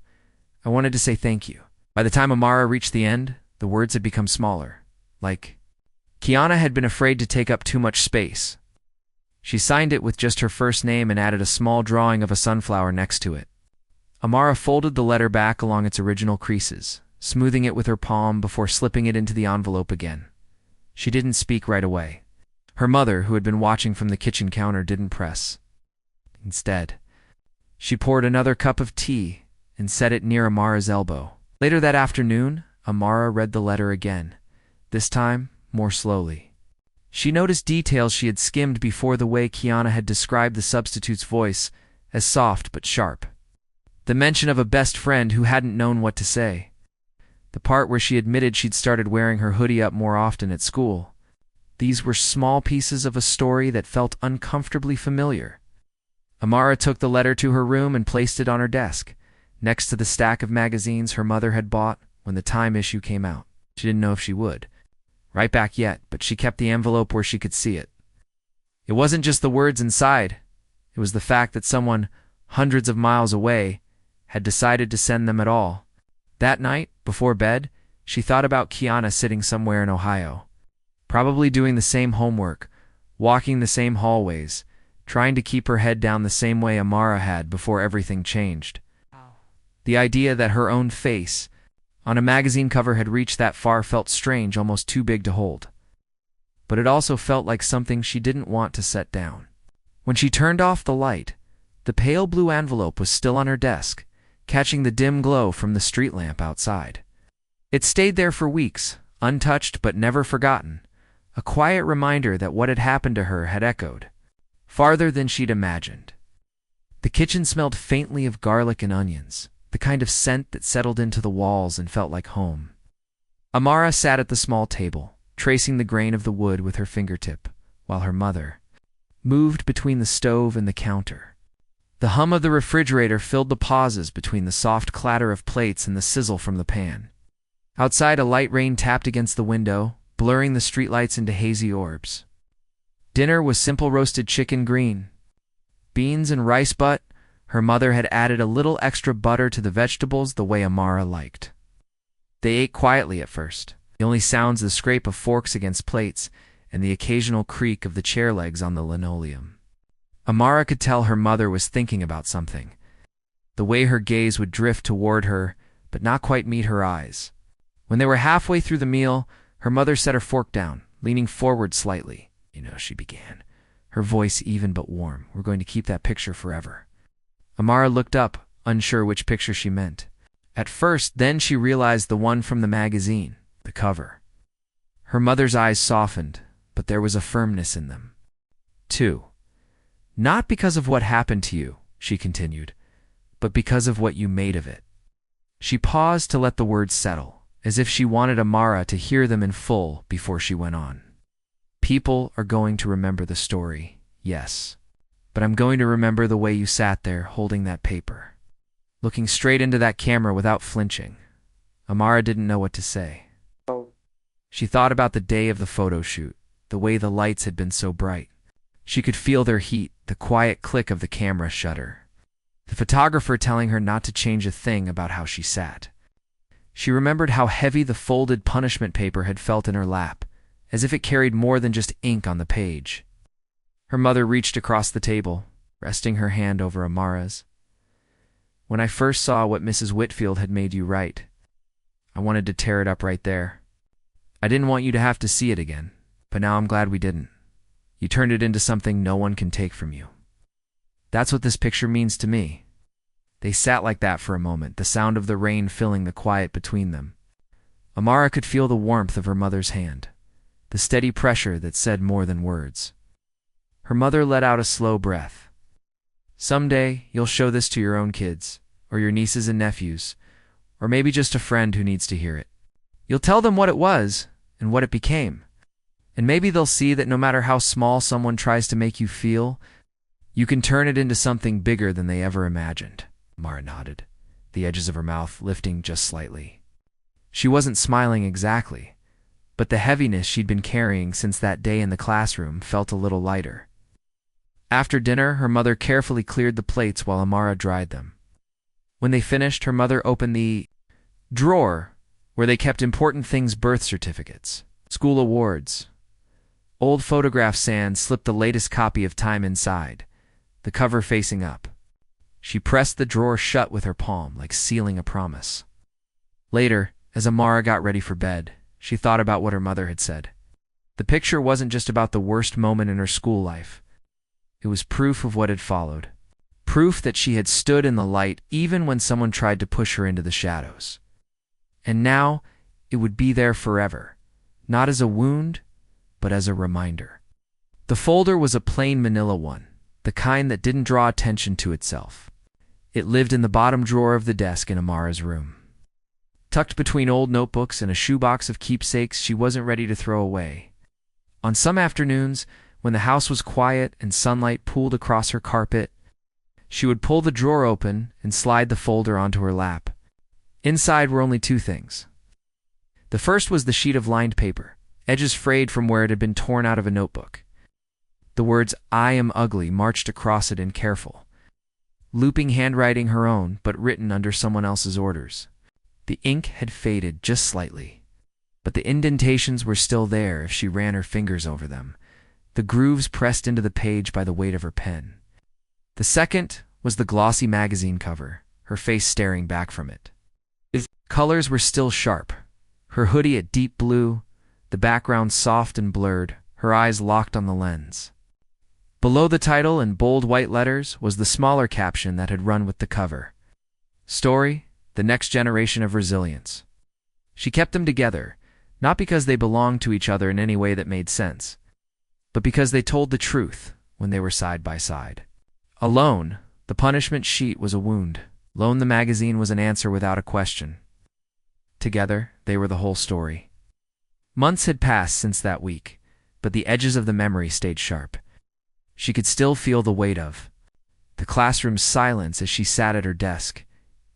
I wanted to say thank you." By the time Amara reached the end, the words had become smaller, like Kiana had been afraid to take up too much space. She signed it with just her first name and added a small drawing of a sunflower next to it. Amara folded the letter back along its original creases, smoothing it with her palm before slipping it into the envelope again. She didn't speak right away. Her mother, who had been watching from the kitchen counter, didn't press. Instead, she poured another cup of tea and set it near Amara's elbow. Later that afternoon, Amara read the letter again, this time more slowly. She noticed details she had skimmed before, the way Kiana had described the substitute's voice as soft but sharp. The mention of a best friend who hadn't known what to say. The part where she admitted she'd started wearing her hoodie up more often at school. These were small pieces of a story that felt uncomfortably familiar. Amara took the letter to her room and placed it on her desk, next to the stack of magazines her mother had bought when the Time issue came out. She didn't know if she would write back yet, but she kept the envelope where she could see it. It wasn't just the words inside. It was the fact that someone hundreds of miles away had decided to send them at all. That night, before bed, she thought about Kiana sitting somewhere in Ohio, probably doing the same homework, walking the same hallways, trying to keep her head down the same way Amara had before everything changed. The idea that her own face on a magazine cover had reached that far felt strange, almost too big to hold. but it also felt like something she didn't want to set down. When she turned off the light, the pale blue envelope was still on her desk, catching the dim glow from the street lamp outside. It stayed there for weeks, untouched but never forgotten, a quiet reminder that what had happened to her had echoed, farther than she'd imagined. The kitchen smelled faintly of garlic and onions, the kind of scent that settled into the walls and felt like home. Amara sat at the small table, tracing the grain of the wood with her fingertip, while her mother moved between the stove and the counter. The hum of the refrigerator filled the pauses between the soft clatter of plates and the sizzle from the pan. Outside, a light rain tapped against the window, blurring the streetlights into hazy orbs. Dinner was simple roasted chicken green, beans and rice, but her mother had added a little extra butter to the vegetables the way Amara liked. They ate quietly at first, the only sounds the scrape of forks against plates and the occasional creak of the chair legs on the linoleum. Amara could tell her mother was thinking about something, the way her gaze would drift toward her but not quite meet her eyes. When they were halfway through the meal, her mother set her fork down, leaning forward slightly. "You know," she began, her voice even but warm, "we're going to keep that picture forever." Amara looked up, unsure which picture she meant. At first, then she realized the one from the magazine, the cover. Her mother's eyes softened, but there was a firmness in them. "2. Not because of what happened to you," she continued, "but because of what you made of it." She paused to let the words settle, as if she wanted Amara to hear them in full before she went on. "People are going to remember the story, yes, but I'm going to remember the way you sat there holding that paper, looking straight into that camera without flinching." Amara didn't know what to say. She thought about the day of the photo shoot, the way the lights had been so bright. She could feel their heat, the quiet click of the camera shutter, the photographer telling her not to change a thing about how she sat. She remembered how heavy the folded punishment paper had felt in her lap, as if it carried more than just ink on the page. Her mother reached across the table, resting her hand over Amara's. "When I first saw what Mrs. Whitfield had made you write, I wanted to tear it up right there. I didn't want you to have to see it again, but now I'm glad we didn't. You turned it into something no one can take from you. That's what this picture means to me." They sat like that for a moment, the sound of the rain filling the quiet between them. Amara could feel the warmth of her mother's hand, the steady pressure that said more than words. Her mother let out a slow breath. "Someday you'll show this to your own kids, or your nieces and nephews, or maybe just a friend who needs to hear it. You'll tell them what it was and what it became. And maybe they'll see that no matter how small someone tries to make you feel, you can turn it into something bigger than they ever imagined." Amara nodded, the edges of her mouth lifting just slightly. She wasn't smiling exactly, but the heaviness she'd been carrying since that day in the classroom felt a little lighter. After dinner, her mother carefully cleared the plates while Amara dried them. When they finished, her mother opened the drawer where they kept important things: birth certificates, school awards. Old photograph sand slipped the latest copy of Time inside, the cover facing up. She pressed the drawer shut with her palm, like sealing a promise. Later, as Amara got ready for bed, she thought about what her mother had said. The picture wasn't just about the worst moment in her school life. It was proof of what had followed. Proof that she had stood in the light even when someone tried to push her into the shadows. And now, it would be there forever, not as a wound, but as a reminder. The folder was a plain manila one, the kind that didn't draw attention to itself. It lived in the bottom drawer of the desk in Amara's room. Tucked between old notebooks and a shoebox of keepsakes she wasn't ready to throw away. On some afternoons, when the house was quiet and sunlight pooled across her carpet, she would pull the drawer open and slide the folder onto her lap. Inside were only two things. The first was the sheet of lined paper, edges frayed from where it had been torn out of a notebook. The words "I am ugly" marched across it in careful, looping handwriting her own, but written under someone else's orders. The ink had faded just slightly, but the indentations were still there if she ran her fingers over them, the grooves pressed into the page by the weight of her pen. The second was the glossy magazine cover, her face staring back from it. Its colors were still sharp, her hoodie a deep blue, the background soft and blurred, her eyes locked on the lens. Below the title in bold white letters was the smaller caption that had run with the cover. Story, The Next Generation of Resilience. She kept them together, not because they belonged to each other in any way that made sense, but because they told the truth when they were side by side. Alone, the punishment sheet was a wound. Alone, the magazine was an answer without a question. Together, they were the whole story. Months had passed since that week, but the edges of the memory stayed sharp. She could still feel the weight of the classroom's silence as she sat at her desk,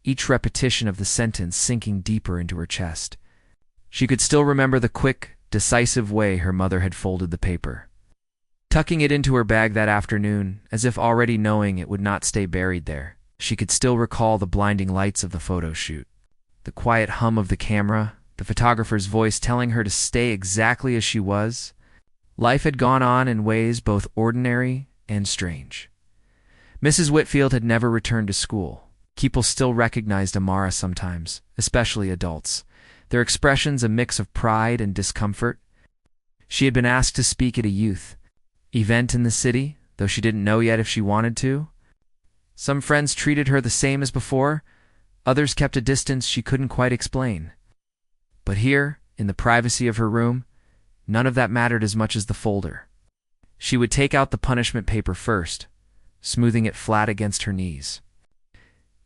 each repetition of the sentence sinking deeper into her chest. She could still remember the quick, decisive way her mother had folded the paper, tucking it into her bag that afternoon, as if already knowing it would not stay buried there. She could still recall the blinding lights of the photo shoot, the quiet hum of the camera, the photographer's voice telling her to stay exactly as she was. Life had gone on in ways both ordinary and strange. Mrs. Whitfield had never returned to school. People still recognized Amara sometimes, especially adults, their expressions a mix of pride and discomfort. She had been asked to speak at a youth event in the city, though she didn't know yet if she wanted to. Some friends treated her the same as before, others kept a distance she couldn't quite explain. But here, in the privacy of her room, none of that mattered as much as the folder. She would take out the punishment paper first, smoothing it flat against her knees.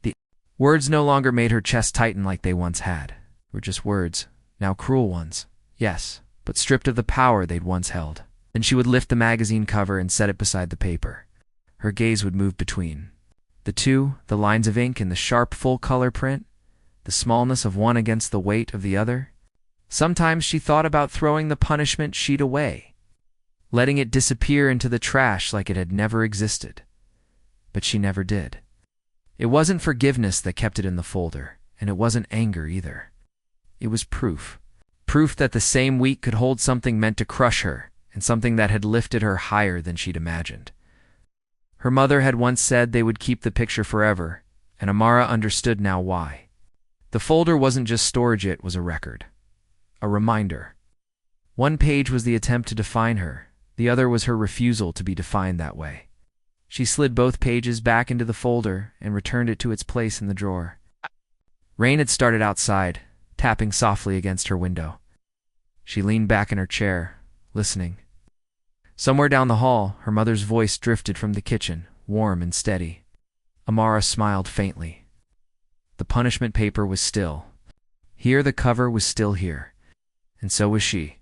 The words no longer made her chest tighten like they once had. They were just words, now cruel ones, yes, but stripped of the power they'd once held. Then she would lift the magazine cover and set it beside the paper. Her gaze would move between the two, the lines of ink in the sharp, full-color print, the smallness of one against the weight of the other. Sometimes she thought about throwing the punishment sheet away, letting it disappear into the trash like it had never existed. But she never did. It wasn't forgiveness that kept it in the folder, and it wasn't anger either. It was proof. Proof that the same week could hold something meant to crush her, and something that had lifted her higher than she'd imagined. Her mother had once said they would keep the picture forever, and Amara understood now why. The folder wasn't just storage, it was a record. A reminder. One page was the attempt to define her, the other was her refusal to be defined that way. She slid both pages back into the folder and returned it to its place in the drawer. Rain had started outside, tapping softly against her window. She leaned back in her chair, listening. Somewhere down the hall, her mother's voice drifted from the kitchen, warm and steady. Amara smiled faintly. The punishment paper was still. Here the cover was still here. And so was she.